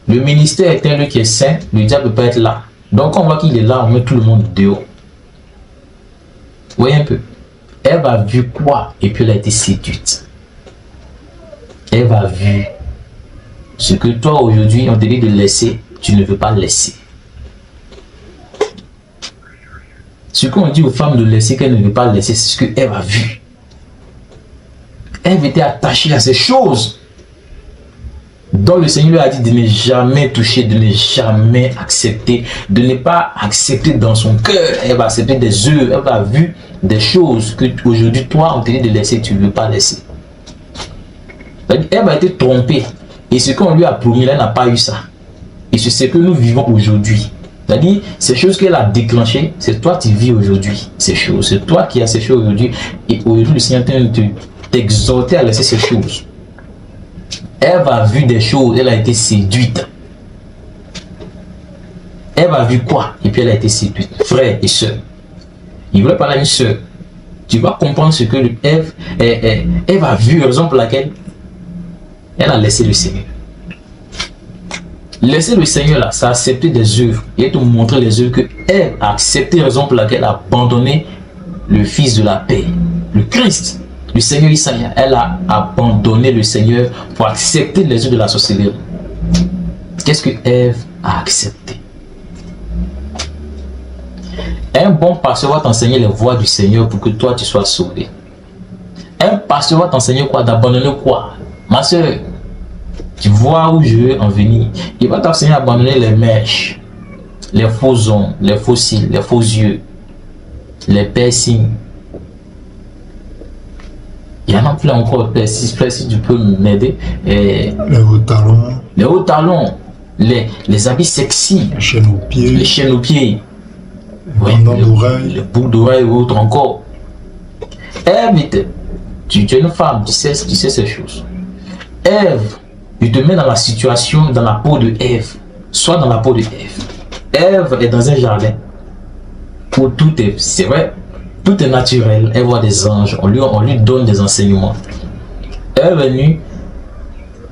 Le ministère est un lieu qui est saint. Le diable ne peut pas être là. Donc, quand on voit qu'il est là, on met tout le monde dehors. Vous voyez un peu. Ève a vu quoi? Et puis elle a été séduite. Ève a vu ce que toi aujourd'hui on te dit de laisser, tu ne veux pas laisser. Ce qu'on dit aux femmes de laisser qu'elles ne veulent pas laisser, c'est ce que Ève a vu. Ève était attachée à ces choses dont le Seigneur lui a dit de ne jamais toucher, de ne jamais accepter, de ne pas accepter dans son cœur. Elle va accepter des œuvres, elle va vu des choses que aujourd'hui toi on te dit de laisser, tu ne veux pas laisser. Elle a été trompée et ce qu'on lui a promis, elle n'a pas eu ça. Et c'est ce que nous vivons aujourd'hui. C'est-à-dire, ces choses qu'elle a déclenchées, c'est toi qui vis aujourd'hui ces choses. C'est toi qui as ces choses aujourd'hui. Et aujourd'hui, le Seigneur t'exhorter à laisser ces choses. Ève a vu des choses, elle a été séduite. Ève a vu quoi? Et puis elle a été séduite. Frère et soeur. Il voulait parler à une soeur. Tu vas comprendre ce que Ève a vu, raison pour laquelle elle a laissé le Seigneur. Laisser le Seigneur là, ça a accepté des œuvres. Et te montrer les œuvres que Ève a accepté, raison pour laquelle elle a abandonné le Fils de la paix, le Christ. Le Seigneur Isaïe, elle a abandonné le Seigneur pour accepter les œuvres de la sorcellerie. Qu'est-ce que Ève a accepté? Un bon pasteur va t'enseigner les voies du Seigneur pour que toi tu sois sauvé. Un pasteur va t'enseigner quoi? D'abandonner quoi? Ma soeur, tu vois où je veux en venir. Il va t'enseigner à abandonner les mèches, les faux ongles, les faux cils, les faux yeux, les piercings. Il y en a plus encore, si tu peux m'aider. Les hauts talons. Les hauts talons, les habits sexy. Les chaînes aux pieds. Les chaînes aux pieds. Les boucles d'oreilles ou autre encore. Ève, tu es une femme, tu sais ces choses. Ève, tu te mets dans la situation, dans la peau de Ève. Soit dans la peau de Ève. Ève est dans un jardin où tout est, c'est vrai, tout est naturel. Elle voit des anges, on lui donne des enseignements. Elle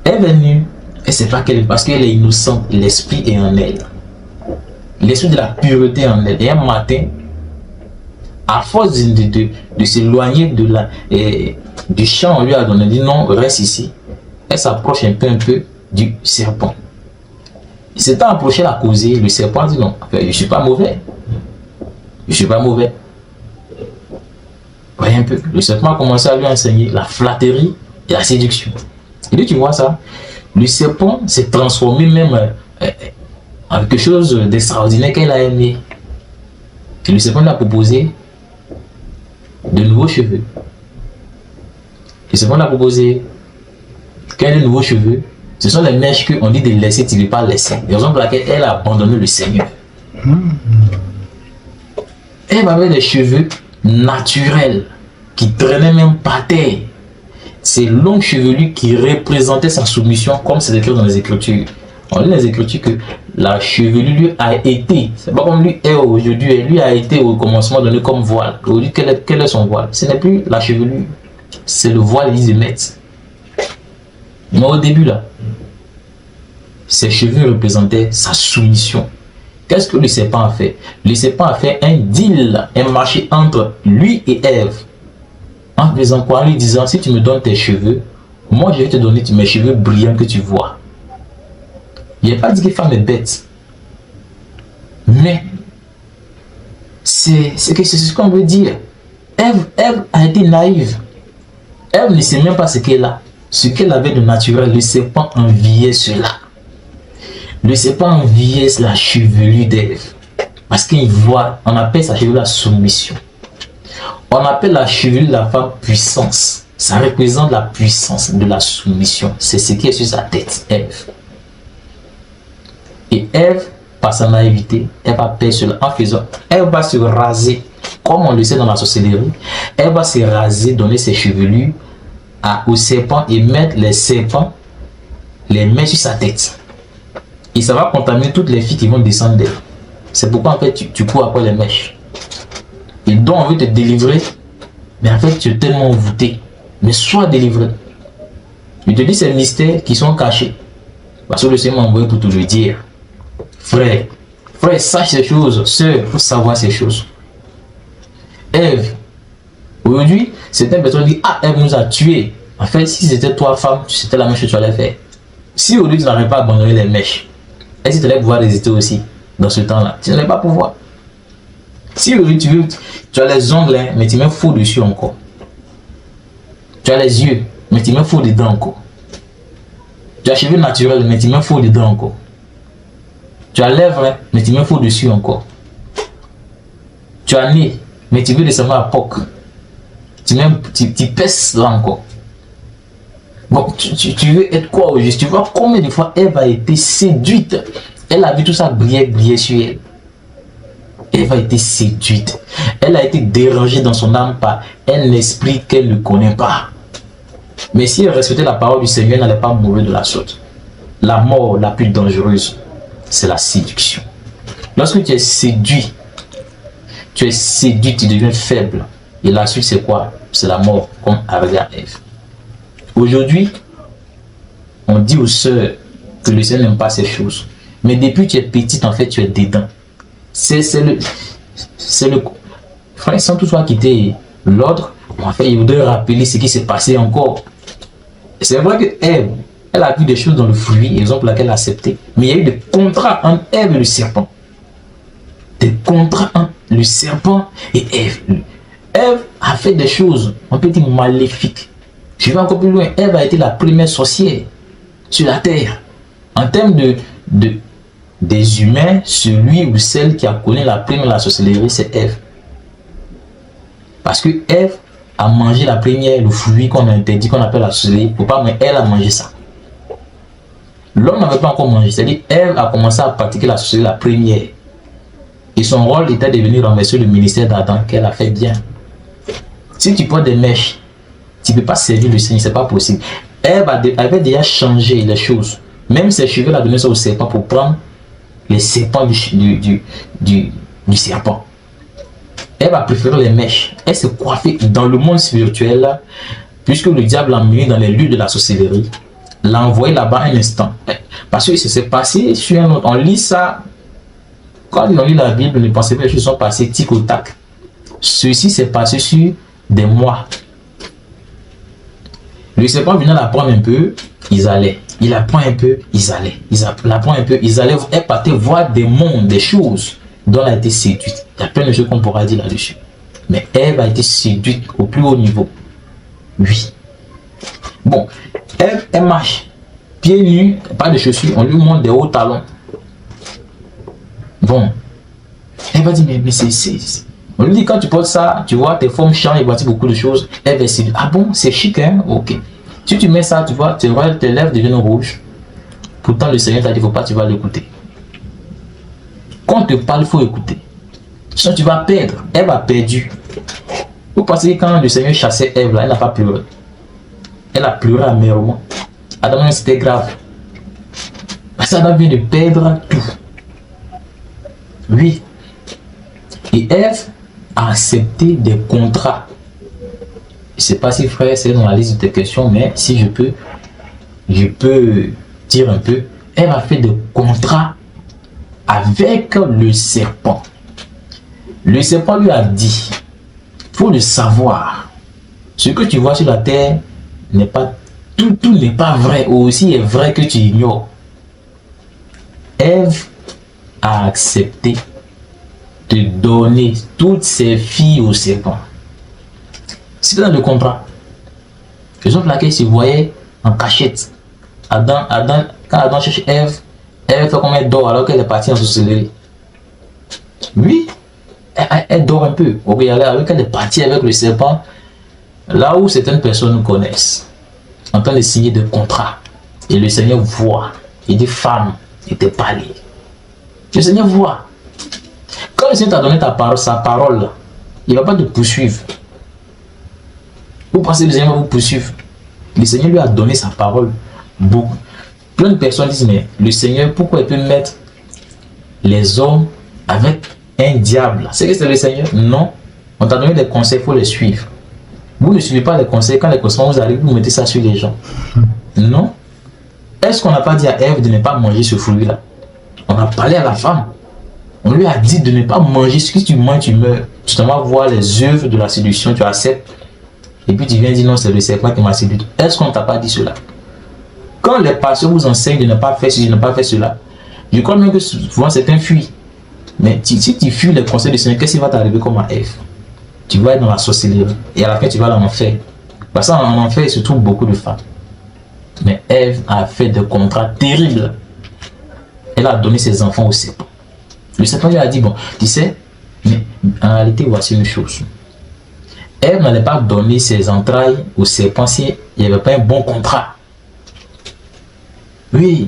est venue, et c'est pas qu'elle, parce qu'elle est innocente, l'esprit est en elle. L'esprit de la pureté en elle. Et un matin, à force de s'éloigner du champ, on lui a donné, dit non, reste ici. Elle s'approche un peu du serpent. Il s'est approché à causer, le serpent dit non, je ne suis pas mauvais. Je ne suis pas mauvais. Voyez un peu, le serpent a commencé à lui enseigner la flatterie et la séduction. Et puis tu vois ça, le serpent s'est transformé même en quelque chose d'extraordinaire qu'elle a aimé. Et le serpent lui a proposé de nouveaux cheveux. Le serpent lui a proposé quels nouveaux cheveux. Ce sont les mèches qu'on dit de laisser, tu ne veux pas laisser. La raison pour laquelle elle a abandonné le Seigneur. Elle avait des cheveux naturels qui traînaient même par terre. Ces longues chevelures qui représentaient sa soumission, comme c'est écrit dans les Écritures. On lit dans les Écritures que la chevelure lui a été, c'est pas comme lui est aujourd'hui, elle lui a été au commencement donné comme voile. Aujourd'hui, quel est son voile? Ce n'est plus la chevelure, c'est le voile d'Élisabeth. Mais au début là, ses cheveux représentaient sa soumission. Qu'est-ce que le serpent a fait? Le serpent a fait un deal, un marché entre lui et Ève. En faisant quoi? En lui disant, si tu me donnes tes cheveux, moi je vais te donner mes cheveux brillants que tu vois. Il n'a pas dit que femme est bête. Mais c'est ce qu'on veut dire. Ève a été naïve. Ève ne sait même pas ce qu'elle a. Ce qu'elle avait de naturel, le serpent enviait cela. Le serpent enviait la chevelure d'Ève. Parce qu'il voit, on appelle sa chevelure la soumission. On appelle la chevelure de la femme puissance. Ça représente la puissance de la soumission. C'est ce qui est sur sa tête, Ève. Et Ève, par sa naïveté, elle va perdre cela en faisant. Elle va se raser, comme on le sait dans la sorcellerie. Elle va se raser, donner ses chevelures au serpent et mettre les serpents, les mains sur sa tête. Et ça va contaminer toutes les filles qui vont descendre d'elle. C'est pourquoi en fait tu cours après les mèches. Et donc on veut te délivrer, mais en fait tu es tellement envoûté. Mais sois délivré. Je te dis ces mystères qui sont cachés. Parce que le Seigneur m'a envoyé pour te le dire. Frère, sache ces choses. Sœur, il faut savoir ces choses. Ève, aujourd'hui, certaines personnes disent, ah, Ève nous a tués. En fait, si c'était toi, femme, c'était la même chose que tu allais faire. Si aujourd'hui tu n'arrives pas à abandonner les mèches, est-ce que tu allais pouvoir résister aussi dans ce temps-là? Tu n'allais pas pouvoir. Si aujourd'hui tu as les ongles, hein, mais tu mets faux dessus encore. Tu as les yeux, mais tu mets faux dedans encore. Tu as les cheveux naturels, mais tu mets faux dedans encore. Tu as les lèvres, hein, mais tu mets faux dessus encore. Tu as nez, mais tu veux descendre à poc. Tu pèses là encore. Bon, tu veux être quoi au juste? Tu vois combien de fois Ève a été séduite. Elle a vu tout ça briller sur elle. Ève a été séduite. Elle a été dérangée dans son âme par un esprit qu'elle ne connaît pas. Mais si elle respectait la parole du Seigneur, elle n'allait pas mourir de la sorte. La mort la plus dangereuse, c'est la séduction. Lorsque tu es séduit, tu deviens faible. Et la suite, c'est quoi? C'est la mort, comme arrivé à Ève. Aujourd'hui, on dit aux sœurs que le Seigneur n'aime pas ces choses. Mais depuis que tu es petite, en fait, tu es dedans. C'est le frère, sans toutefois quitter l'ordre, en fait, il voudrait rappeler ce qui s'est passé encore. C'est vrai que Ève, elle a vu des choses dans le fruit, exemple laquelle elle a accepté. Mais il y a eu des contrats entre Ève et le serpent. Des contrats entre le serpent et Ève. Ève a fait des choses, on peut dire maléfiques. Je vais encore plus loin. Ève a été la première sorcière sur la terre. En termes des humains, celui ou celle qui a connu la première sorcellerie, c'est Ève. Parce que Ève a mangé la première, le fruit qu'on a interdit, qu'on appelle la sorcellerie. Faut pas, mais elle a mangé ça. L'homme n'avait pas encore mangé. C'est-à-dire, Ève a commencé à pratiquer la sorcellerie la première. Et son rôle était de venir renverser le ministère d'Adam, qu'elle a fait bien. Si tu portes des mèches, tu ne peux pas servir le Seigneur, c'est pas possible. Ève avait déjà changé les choses. Même ses cheveux, elle a donné ça au serpent pour prendre les serpents du serpent. Elle va préférer les mèches. Elle s'est coiffée dans le monde spirituel, là, puisque le diable l'a mené dans les lieux de la sorcellerie, l'a envoyé là-bas un instant. Parce que c'est passé sur un autre. On lit ça. Quand on lit la Bible, ne pensez pas que les choses sont passées tic au tac. Ceci s'est passé sur des mois. Le serpent venait l'apprendre un peu, ils allaient. Il apprend un peu, ils allaient. Il apprend un peu, ils allaient. Elle partait voir des mondes, des choses dont elle a été séduite. Il y a plein de choses qu'on pourra dire là-dessus. Mais Ève a été séduite au plus haut niveau. Oui. Bon, Ève, elle marche. Pieds nus, pas de chaussures, on lui montre des hauts talons. Bon. Elle va dire, mais c'est... On lui dit, quand tu portes ça, tu vois, tes formes changent, il bâtit beaucoup de choses. Elle va séduire. Ah bon, c'est chic, hein? Ok. Si tu mets ça, tu vois, tes lèvres deviennent rouges. Pourtant, le Seigneur t'a dit, il ne faut pas, tu vas l'écouter. Quand on te parle, il faut écouter. Sinon, tu vas perdre. Ève a perdu. Vous pensez que quand le Seigneur chassait Ève, là, elle n'a pas pleuré. Elle a pleuré amèrement. Adam, c'était grave. Parce qu'Adam vient de perdre tout. Oui. Et Ève a accepté des contrats. Je ne sais pas si frère, c'est dans la liste de tes questions, mais si je peux dire un peu. Ève a fait des contrats avec le serpent. Le serpent lui a dit, il faut le savoir. Ce que tu vois sur la terre n'est pas tout n'est pas vrai, ou aussi est vrai que tu ignores. Ève a accepté de donner toutes ses filles au serpent. C'était dans le contrat. Raison pour laquelle il se voyait en cachette. Quand Adam cherche Ève, Ève fait combien d'or alors qu'elle est partie en sorcellerie. Oui, elle dort un peu. Regardez, alors qu'elle est partie avec le serpent, là où certaines personnes connaissent, en train de signer des contrats. Et le Seigneur voit. Il dit, femme, il t'a parlé. Le Seigneur voit. Quand le Seigneur t'a donné sa parole, il ne va pas te poursuivre. Vous pensez que le Seigneur va vous poursuivre? Le Seigneur lui a donné sa parole. Beaucoup. Plein de personnes disent, mais le Seigneur, pourquoi il peut mettre les hommes avec un diable? C'est que c'est le Seigneur? Non. On t'a donné des conseils, il faut les suivre. Vous ne suivez pas les conseils. Quand les conseils vous arrivent, vous mettez ça sur les gens. Non. Est-ce qu'on n'a pas dit à Ève de ne pas manger ce fruit-là? On a parlé à la femme. On lui a dit de ne pas manger. Ce que tu manges, tu meurs. Tu t'en vas voir les œuvres de la séduction, tu acceptes. Et puis tu viens dire non, c'est le serpent qui m'a séduit. Est-ce qu'on ne t'a pas dit cela? Quand les pasteurs vous enseignent de ne pas faire ceci, de ne pas faire cela, je crois même que souvent c'est un fuit. Mais si tu fuis les conseils du Seigneur, qu'est-ce qui va t'arriver comme à Ève? Tu vas être dans la sorcellerie. Et à la fin, tu vas dans l'enfer. Parce qu'en enfer, il se trouve beaucoup de femmes. Mais Ève a fait des contrats terribles. Elle a donné ses enfants au serpent. Le serpent lui a dit, bon, tu sais, mais en réalité, voici une chose. Ève n'allait pas donner ses entrailles au serpent s'il n'y avait pas un bon contrat. Oui.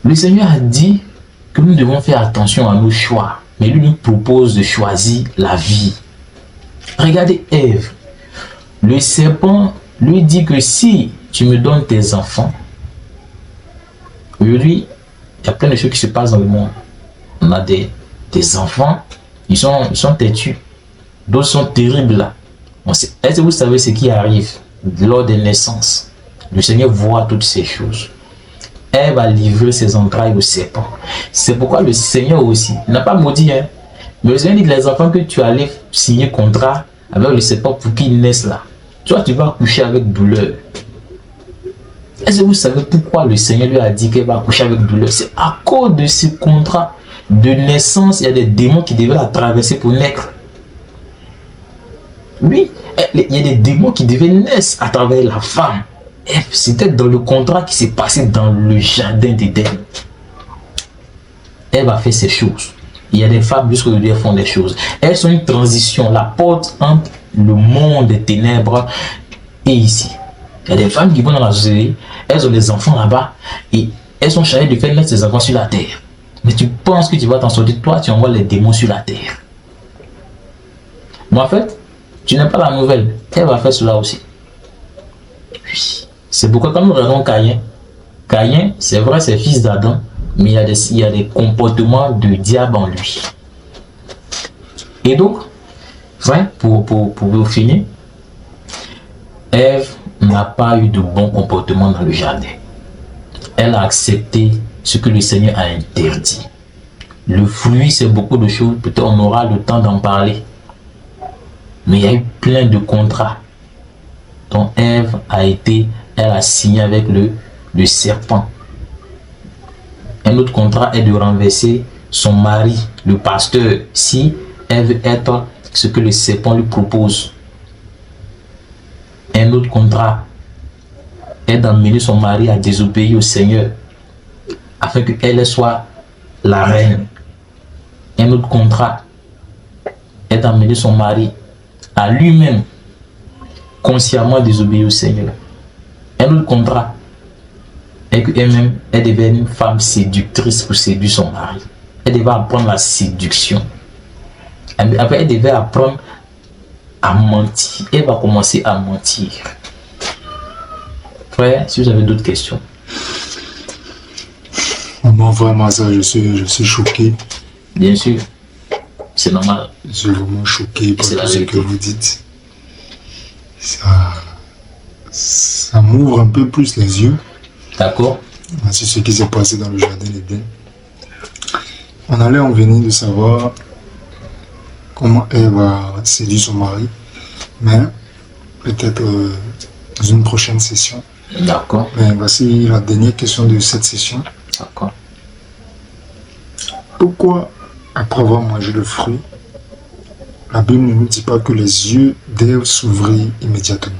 Le Seigneur a dit que nous devons faire attention à nos choix. Mais lui nous propose de choisir la vie. Regardez Ève. Le serpent lui dit que si tu me donnes tes enfants, aujourd'hui, il y a plein de choses qui se passent dans le monde. On a des enfants, ils sont têtus. D'autres sont terribles là. Est-ce que vous savez ce qui arrive lors des naissances? Le Seigneur voit toutes ces choses. Ève a livré ses entrailles au serpent. C'est pourquoi le Seigneur aussi, il n'a pas maudit, hein. Mais le Seigneur dit que les enfants que tu allais signer contrat avec le serpent pour qu'ils naissent là, toi tu vas accoucher avec douleur. Est-ce que vous savez pourquoi le Seigneur lui a dit qu'elle va accoucher avec douleur? C'est à cause de ce contrat de naissance. Il y a des démons qui devaient la traverser pour naître. Oui, il y a des démons qui devaient naître à travers la femme. C'était dans le contrat qui s'est passé dans le jardin d'Éden. Elle va faire ces choses. Il y a des femmes jusqu'aujourd'hui elles font des choses. Elles sont une transition, la porte entre le monde des ténèbres et ici. Il y a des femmes qui vont dans la société, elles ont des enfants là-bas et elles sont chargées de faire mettre ces enfants sur la terre. Mais tu penses que tu vas t'en sortir, toi tu envoies les démons sur la terre. Mais en fait, tu n'as pas la nouvelle. Elle va faire cela aussi. Oui. C'est pourquoi quand nous regardons Caïn, Caïn, c'est vrai, c'est fils d'Adam, mais il y a des comportements de diable en lui. Et donc, ouais, pour finir, Ève n'a pas eu de bon comportement dans le jardin. Elle a accepté ce que le Seigneur a interdit. Le fruit, c'est beaucoup de choses. Peut-être on aura le temps d'en parler. Mais il y a eu plein de contrats dont Ève elle a signé avec le serpent. Un autre contrat est de renverser son mari, le pasteur, si elle veut être ce que le serpent lui propose. Un autre contrat est d'amener son mari à désobéir au Seigneur afin qu'elle soit la reine. Un autre contrat est d'amener son mari à lui-même consciemment désobéir au Seigneur. Un autre contrat est qu'elle-même, elle devait être une femme séductrice pour séduire son mari. Elle devait apprendre la séduction. Après, elle devait apprendre à mentir. Elle va commencer à mentir. Frère, si vous avez d'autres questions. Moi, vraiment, ça, je suis choqué. Bien sûr, c'est normal. Je suis vraiment choqué par tout ce que vous dites. Ça m'ouvre un peu plus les yeux. D'accord. C'est ce qui s'est passé dans le jardin d'Éden. On allait en venir de savoir comment Ève a séduit son mari, mais peut-être dans une prochaine session. D'accord. Mais voici la dernière question de cette session. D'accord. Pourquoi, après avoir mangé le fruit, la Bible ne nous dit pas que les yeux d'Ève s'ouvrirent immédiatement?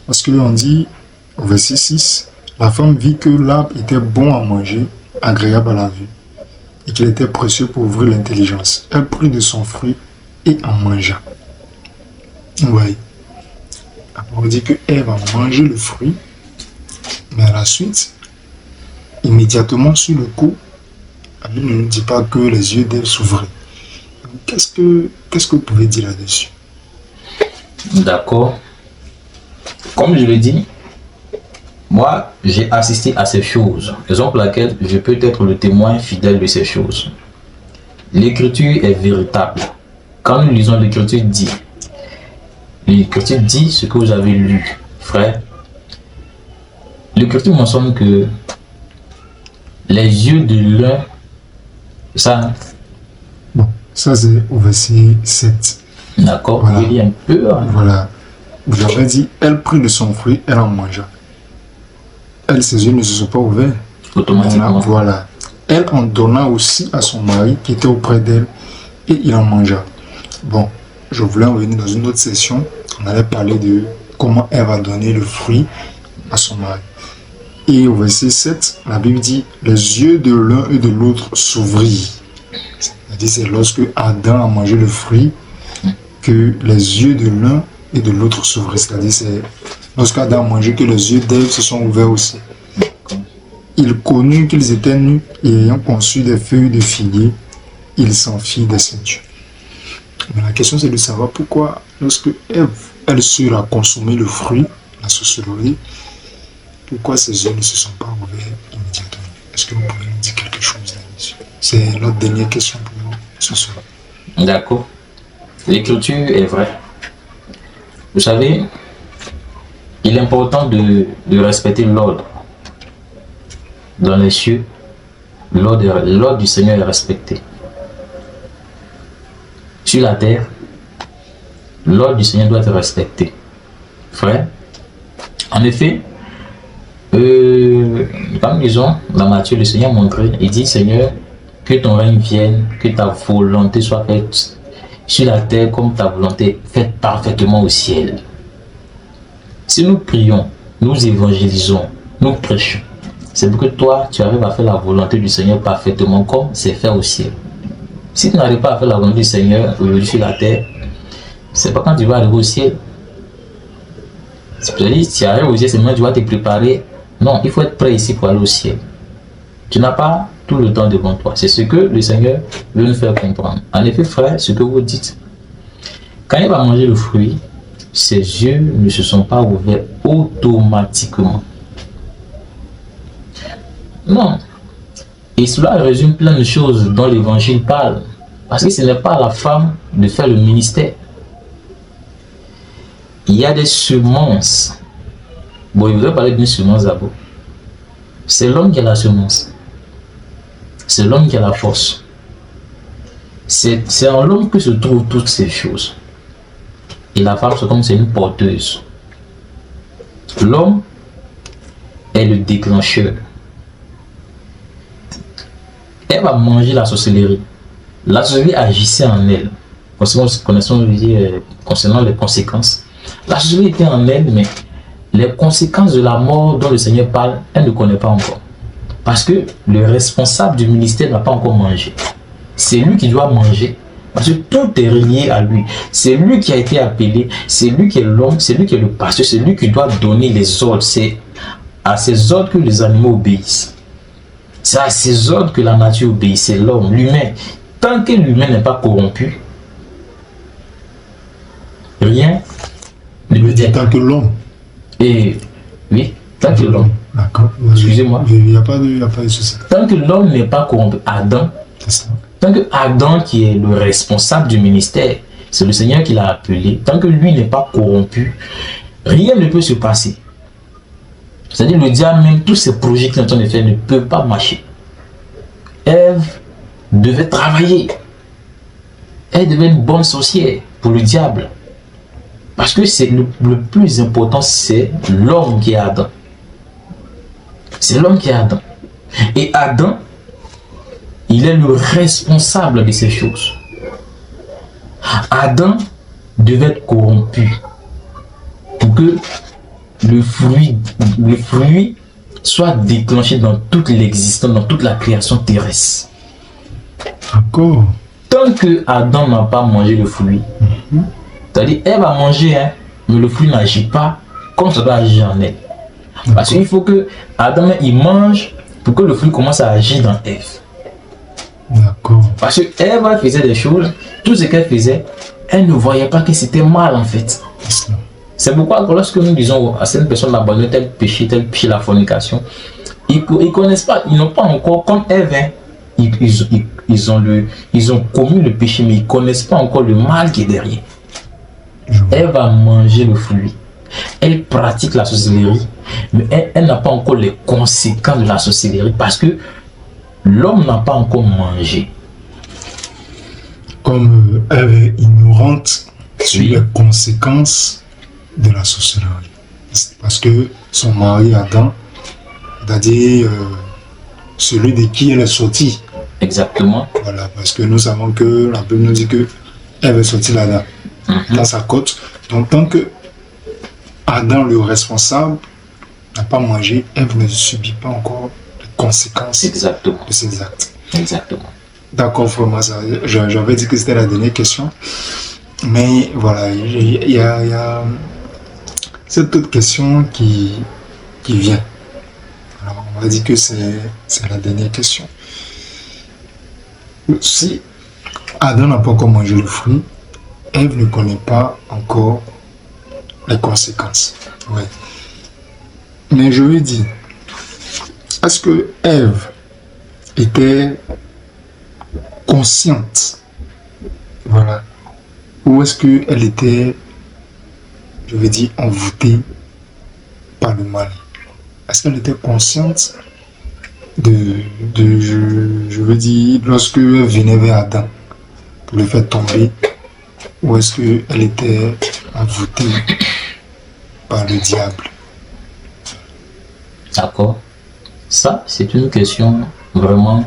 Parce qu'on dit, au verset 6, la femme vit que l'arbre était bon à manger, agréable à la vue, et qu'il était précieux pour ouvrir l'intelligence. Elle prit de son fruit et en mangea. Oui. On dit que Ève a mangé le fruit, mais à la suite, immédiatement sur le coup, la Bible ne nous dit pas que les yeux d'Ève s'ouvraient. Qu'est-ce que vous pouvez dire là-dessus? D'accord. Comme je l'ai dit, moi, j'ai assisté à ces choses, raison pour laquelle je peux être le témoin fidèle de ces choses. L'écriture est véritable. Quand nous lisons l'écriture dit ce que vous avez lu, frère. L'écriture mentionne que les yeux de l'un, ça. Hein? Bon, ça c'est au verset 7. D'accord, voilà. Vous voyez un peu. Hein? Voilà. Vous avez dit, elle prit de son fruit, elle en mangea. Elle, ses yeux ne se sont pas ouverts. Automatiquement. Voilà. Elle en donna aussi à son mari qui était auprès d'elle et il en mangea. Bon, je voulais en venir dans une autre session. On allait parler de comment elle va donner le fruit à son mari. Et au verset 7, la Bible dit, les yeux de l'un et de l'autre s'ouvrirent. C'est-à-dire, c'est lorsque Adam a mangé le fruit que les yeux de l'un et de l'autre s'ouvrirent. C'est-à-dire, c'est lorsqu'Adam a mangé que les yeux d'Ève se sont ouverts aussi. Il connut qu'ils étaient nus et ayant conçu des feuilles de figuier, il s'enfit des ceintures. Mais la question c'est de savoir pourquoi, lorsque Ève, elle seule a consommé le fruit, la sorcellerie, pourquoi ses yeux ne se sont pas ouverts immédiatement? Est-ce que vous pouvez nous dire quelque chose là-dessus? C'est notre dernière question pour nous ce soir. D'accord. L'écriture est vraie. Vous savez, il est important de respecter l'ordre. Dans les cieux, l'ordre du Seigneur est respecté. Sur la terre, l'ordre du Seigneur doit être respecté. Frère, en effet, comme disons, dans Matthieu, le Seigneur montré, il dit, Seigneur, que ton règne vienne, que ta volonté soit faite sur la terre comme ta volonté est faite parfaitement au ciel. Si nous prions, nous évangélisons, nous prêchons, c'est pour que toi, tu arrives à faire la volonté du Seigneur parfaitement comme c'est fait au ciel. Si tu n'arrives pas à faire la volonté du Seigneur aujourd'hui sur la terre, c'est pas quand tu vas arriver au ciel. C'est-à-dire, si tu arrives au ciel, c'est maintenant que tu vas te préparer. Non, il faut être prêt ici pour aller au ciel. Tu n'as pas tout le temps devant toi. C'est ce que le Seigneur veut nous faire comprendre. En effet, frère, ce que vous dites, quand il va manger le fruit, ses yeux ne se sont pas ouverts automatiquement. Non. Et cela résume plein de choses dont l'évangile parle. Parce que ce n'est pas à la femme de faire le ministère. Il y a des semences. Bon, il voudrait parler d'une semence d'abord. C'est l'homme qui a la semence. C'est l'homme qui a la force. C'est en l'homme que se trouvent toutes ces choses. Et la femme, c'est comme c'est une porteuse. L'homme est le déclencheur. Elle va manger la sorcellerie. La sorcellerie agissait en elle. Concernant les conséquences. La sorcellerie était en elle, mais les conséquences de la mort dont le Seigneur parle, elle ne connaît pas encore. Parce que le responsable du ministère n'a pas encore mangé. C'est lui qui doit manger. Parce que tout est relié à lui. C'est lui qui a été appelé. C'est lui qui est l'homme. C'est lui qui est le pasteur. C'est lui qui doit donner les ordres. C'est à ces ordres que les animaux obéissent. C'est à ces ordres que la nature obéit. C'est l'homme, l'humain. Tant que l'humain n'est pas corrompu, rien ne peut être. Tant que l'homme. Et oui, tant que l'homme. D'accord. Excusez-moi. Il n'y a pas de souci. Tant que l'homme n'est pas corrompu, Adam. C'est ça. Tant que Adam, qui est le responsable du ministère, c'est le Seigneur qui l'a appelé, tant que lui n'est pas corrompu, rien ne peut se passer. C'est-à-dire le diable, même tous ses projets qu'il est en train de faire ne peuvent pas marcher. Ève devait travailler. Elle devait être une bonne sorcière pour le diable. Parce que c'est le plus important, c'est l'homme qui est Adam. C'est l'homme qui est Adam. Et Adam, il est le responsable de ces choses. Adam devait être corrompu pour que le fruit soit déclenché dans toute l'existence, dans toute la création terrestre. D'accord. Tant que Adam n'a pas mangé le fruit, c'est-à-dire elle va manger, hein, mais le fruit n'agit pas comme ça doit agir en elle. Parce qu'il faut que Adam il mange pour que le fruit commence à agir dans Ève. D'accord. Parce que Ève faisait des choses, tout ce qu'elle faisait, elle ne voyait pas que c'était mal en fait. C'est pourquoi lorsque nous disons à certaines personnes d'abandonner tel péché, la fornication, ils ne connaissent pas, ils n'ont pas encore, comme Ève, hein, ils ont commis le péché, mais ils ne connaissent pas encore le mal qui est derrière. Elle va manger le fruit. Elle pratique la sorcellerie, mais elle n'a pas encore les conséquences de la sorcellerie parce que l'homme n'a pas encore mangé. Comme elle est ignorante sur Oui. les conséquences de la sorcellerie. Parce que son mari Adam, c'est-à-dire celui de qui elle est sortie. Exactement. Voilà, parce que nous savons que la Bible nous dit que elle est sortie là-dedans, dans sa côte. Donc tant que Adam, le responsable, n'a pas mangé, Ève ne subit pas encore les conséquences Exactement. de ses actes. Exactement. D'accord, frère Massa, j'avais dit que c'était la dernière question. Mais voilà, il y a cette autre question qui vient. Alors, on va dire que c'est la dernière question. Si Adam n'a pas encore mangé le fruit, Ève ne connaît pas encore les conséquences. Ouais. Mais je lui dis, est-ce que Ève était consciente, voilà, ou est-ce qu'elle était, je veux dire, envoûtée par le mal? Est-ce qu'elle était consciente je veux dire, lorsque elle venait vers Adam pour le faire tomber, ou est-ce qu'elle était envoûtée par le diable? D'accord. Ça, c'est une question vraiment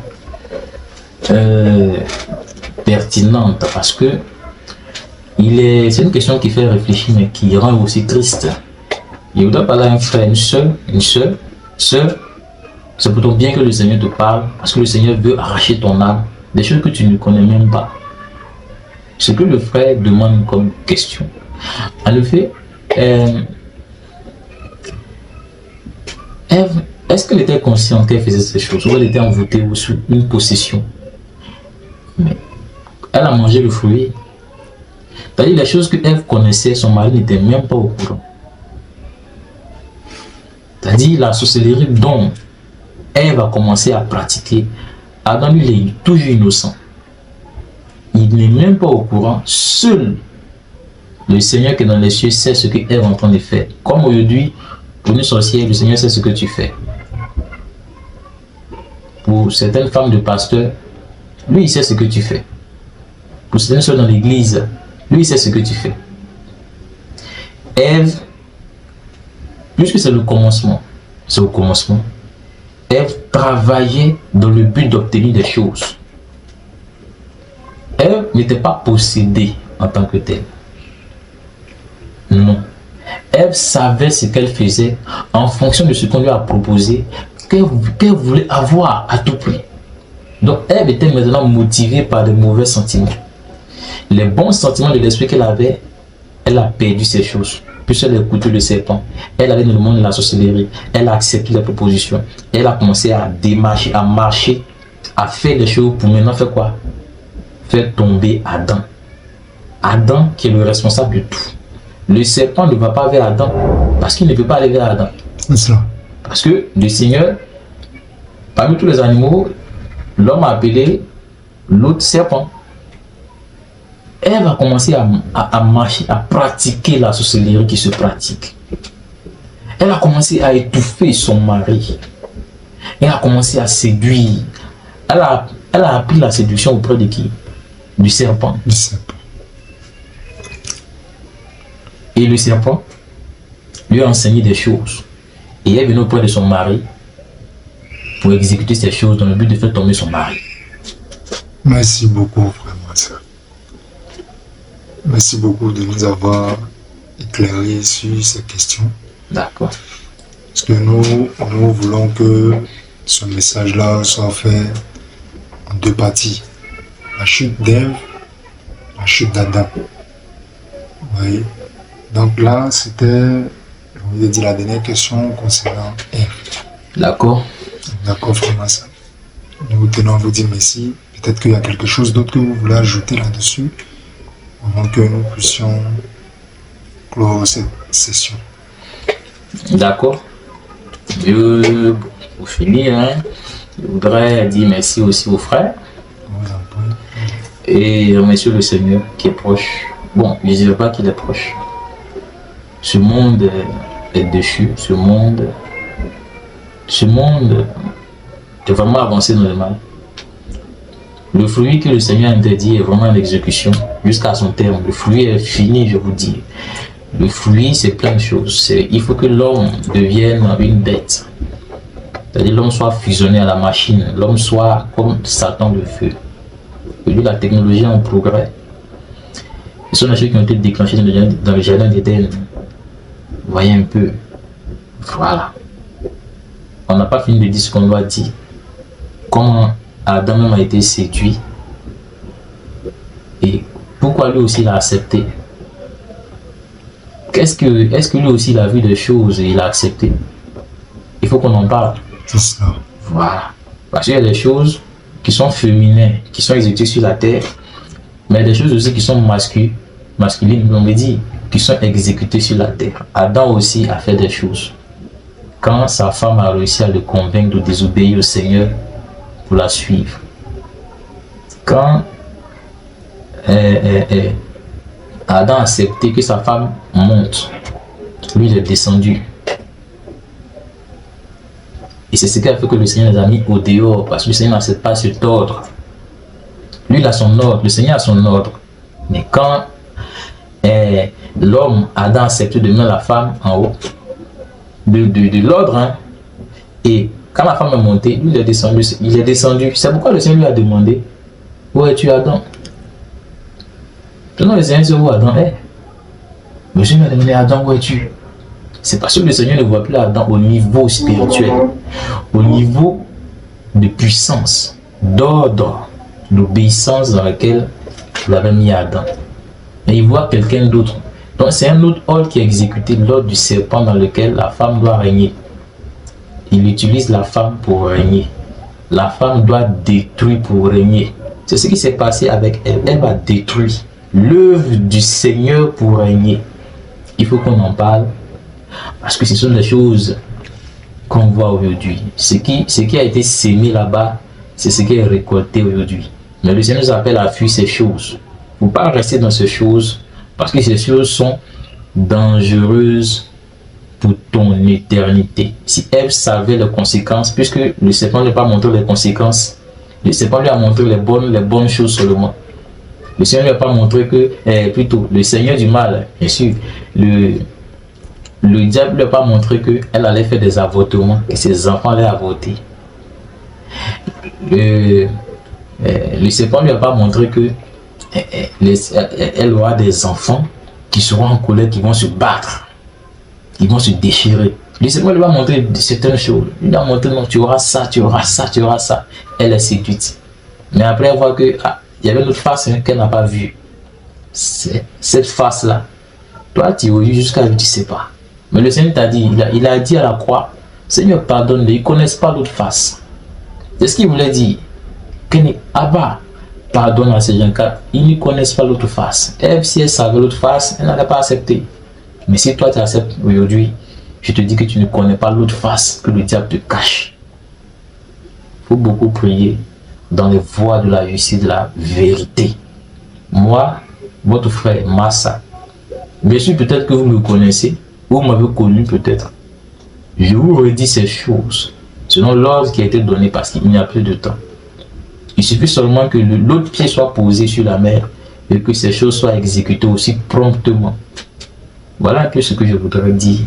pertinente parce que c'est une question qui fait réfléchir, mais qui rend aussi triste. Il voudrait parler à un frère, une soeur, c'est pourtant bien que le Seigneur te parle, parce que le Seigneur veut arracher ton âme, des choses que tu ne connais même pas. Ce que le frère demande comme question. En effet, Ève, est-ce qu'elle était consciente qu'elle faisait ces choses, ou elle était envoûtée ou sous une possession? Mais elle a mangé le fruit. C'est-à-dire les choses que Ève connaissait, son mari n'était même pas au courant. C'est-à-dire la sorcellerie dont Ève a commencé à pratiquer. Adam, lui, il est toujours innocent. Il n'est même pas au courant. Seul le Seigneur qui est dans les cieux sait ce que Ève est en train de faire. Comme aujourd'hui, pour une sorcière, le Seigneur sait ce que tu fais. Pour certaines femmes de pasteurs, lui, il sait ce que tu fais. Pour certaines soeurs dans l'église, lui, il sait ce que tu fais. Ève, puisque c'est le commencement, c'est au commencement, Ève travaillait dans le but d'obtenir des choses. Ève n'était pas possédée en tant que telle. Non. Ève savait ce qu'elle faisait en fonction de ce qu'on lui a proposé, qu'elle voulait avoir à tout prix. Donc Ève était maintenant motivée par de mauvais sentiments. Les bons sentiments de l'esprit qu'elle avait, elle a perdu ces choses. Puisqu'elle a écouté le serpent, elle allait dans le monde de la sorcellerie, elle a accepté les propositions, elle a commencé à démarcher, à marcher, à faire des choses pour maintenant faire quoi? Faire tomber Adam. Adam qui est le responsable de tout. Le serpent ne va pas vers Adam parce qu'il ne peut pas aller vers Adam. C'est ça. Parce que le Seigneur, parmi tous les animaux, l'homme a appelé l'autre serpent. Ève a commencé à marcher, à pratiquer la sorcellerie qui se pratique. Elle a commencé à étouffer son mari. Elle a commencé à séduire. Elle a appris la séduction auprès de qui? Du serpent. Du serpent. Et le serpent lui a enseigné des choses. Et elle est venue auprès de son mari pour exécuter ces choses dans le but de faire tomber son mari. Merci beaucoup, vraiment, ça. Merci beaucoup de nous avoir éclairé sur ces questions. D'accord. Parce que nous voulons que ce message-là soit fait en deux parties. La chute d'Ève, la chute d'Adam. Oui. Donc là, c'était, je vous ai dit, la dernière question concernant Ève. D'accord. D'accord, vraiment ça. Nous tenons à vous dire merci. Peut-être qu'il y a quelque chose d'autre que vous voulez ajouter là-dessus avant que nous puissions clore cette session. D'accord. Pour finir, je voudrais dire merci aussi aux frères et remercier le Seigneur qui est proche. Bon, je ne dirais pas qu'il est proche. Ce monde est déchu, ce monde est vraiment avancé dans le mal. Le fruit que le Seigneur interdit est vraiment en exécution jusqu'à son terme. Le fruit est fini, je vous dis. Le fruit, c'est plein de choses. Il faut que l'homme devienne une bête. C'est-à-dire l'homme soit fusionné à la machine. L'homme soit comme Satan de feu. Aujourd'hui, la technologie est en progrès. Ce sont les choses qui ont été déclenchées dans le jardin d'Éden. Vous voyez un peu. Voilà. On n'a pas fini de dire ce qu'on doit dire. Comment Adam même a été séduit et pourquoi lui aussi l'a accepté. Est-ce que lui aussi il a vu des choses et il a accepté? Il faut qu'on en parle. C'est ça. Voilà. Parce qu'il y a des choses qui sont féminines, qui sont exécutées sur la terre, mais des choses aussi qui sont masculines, on veut dire, qui sont exécutées sur la terre. Adam aussi a fait des choses. Quand sa femme a réussi à le convaincre de désobéir au Seigneur pour la suivre. Quand Adam a accepté que sa femme monte, lui il est descendu. Et c'est ce qui a fait que le Seigneur les a mis au dehors, parce que le Seigneur n'accepte pas cet ordre. Lui il a son ordre, le Seigneur a son ordre. Mais quand l'homme, Adam, a accepté de mettre la femme en haut de l'ordre, hein, et quand la femme est montée, lui il est descendu. C'est pourquoi le Seigneur lui a demandé: où es-tu, Adam? Sinon, le Seigneur se voit Adam, monsieur m'a demandé Adam, où es-tu? C'est parce que le Seigneur ne voit plus Adam au niveau spirituel, au niveau de puissance, d'ordre, d'obéissance dans laquelle il avait mis Adam. Et il voit quelqu'un d'autre. Donc c'est un autre ordre qui a exécuté l'ordre du serpent dans lequel la femme doit régner. Il utilise la femme pour régner. La femme doit détruire pour régner. C'est ce qui s'est passé avec elle. Elle va détruire l'œuvre du Seigneur pour régner. Il faut qu'on en parle parce que ce sont des choses qu'on voit aujourd'hui. Ce qui a été sémé là-bas, c'est ce qui est récolté aujourd'hui. Mais le Seigneur nous appelle à fuir ces choses. Il ne faut pas rester dans ces choses parce que ces choses sont dangereuses pour ton éternité. Si Ève savait les conséquences, puisque le serpent ne lui a pas montré les conséquences, le serpent lui a montré les bonnes choses seulement. Le Seigneur ne lui a pas montré que, plutôt, le Seigneur du mal, bien sûr, le diable ne lui a pas montré qu'elle allait faire des avortements, que ses enfants allaient avorter. Le serpent ne lui a pas montré que elle aura des enfants qui seront en colère, qui vont se battre, qui vont se déchirer. Le serpent lui va montrer certaines choses. Il va montrer non, tu auras ça, tu auras ça, tu auras ça. Elle est séduite. Mais après, elle voit que il y avait une autre face qu'elle n'a pas vue. Cette face-là, toi, tu es jusqu'à tu ne sais pas. Mais le Seigneur t'a dit, il a dit à la croix, Seigneur, pardonne-les, ils ne connaissent pas l'autre face. C'est ce qu'il voulait dire. Abba, pardonne à ces gens car ils ne connaissent pas l'autre face. Ève, si elle savait l'autre face, elle n'allait pas accepter. Mais si toi tu acceptes aujourd'hui, je te dis que tu ne connais pas l'autre face que le diable te cache. Il faut beaucoup prier dans les voies de la justice, de la vérité. Moi, votre frère Massa, bien sûr peut-être que vous me connaissez, vous m'avez connu peut-être. Je vous redis ces choses selon l'ordre qui a été donné parce qu'il n'y a plus de temps. Il suffit seulement que l'autre pied soit posé sur la mer et que ces choses soient exécutées aussi promptement. Voilà un peu ce que je voudrais dire.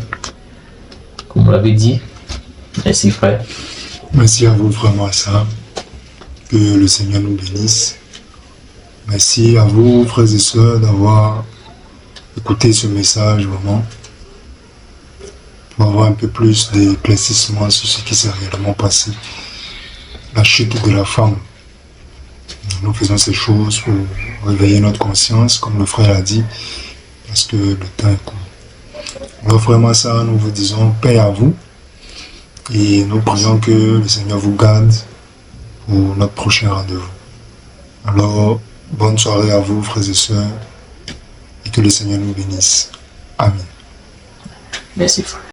Comme vous l'avez dit, merci frère. Merci à vous vraiment ça. Que le Seigneur nous bénisse. Merci à vous frères et sœurs d'avoir écouté ce message vraiment. Pour avoir un peu plus d'éclaircissement sur ce qui s'est réellement passé. La chute de la femme. Nous faisons ces choses pour réveiller notre conscience, comme le frère a dit, parce que le temps est court. Alors vraiment ça, nous vous disons paix à vous et nous prions que le Seigneur vous garde pour notre prochain rendez-vous. Alors, bonne soirée à vous frères et sœurs et que le Seigneur nous bénisse. Amen. Merci frère.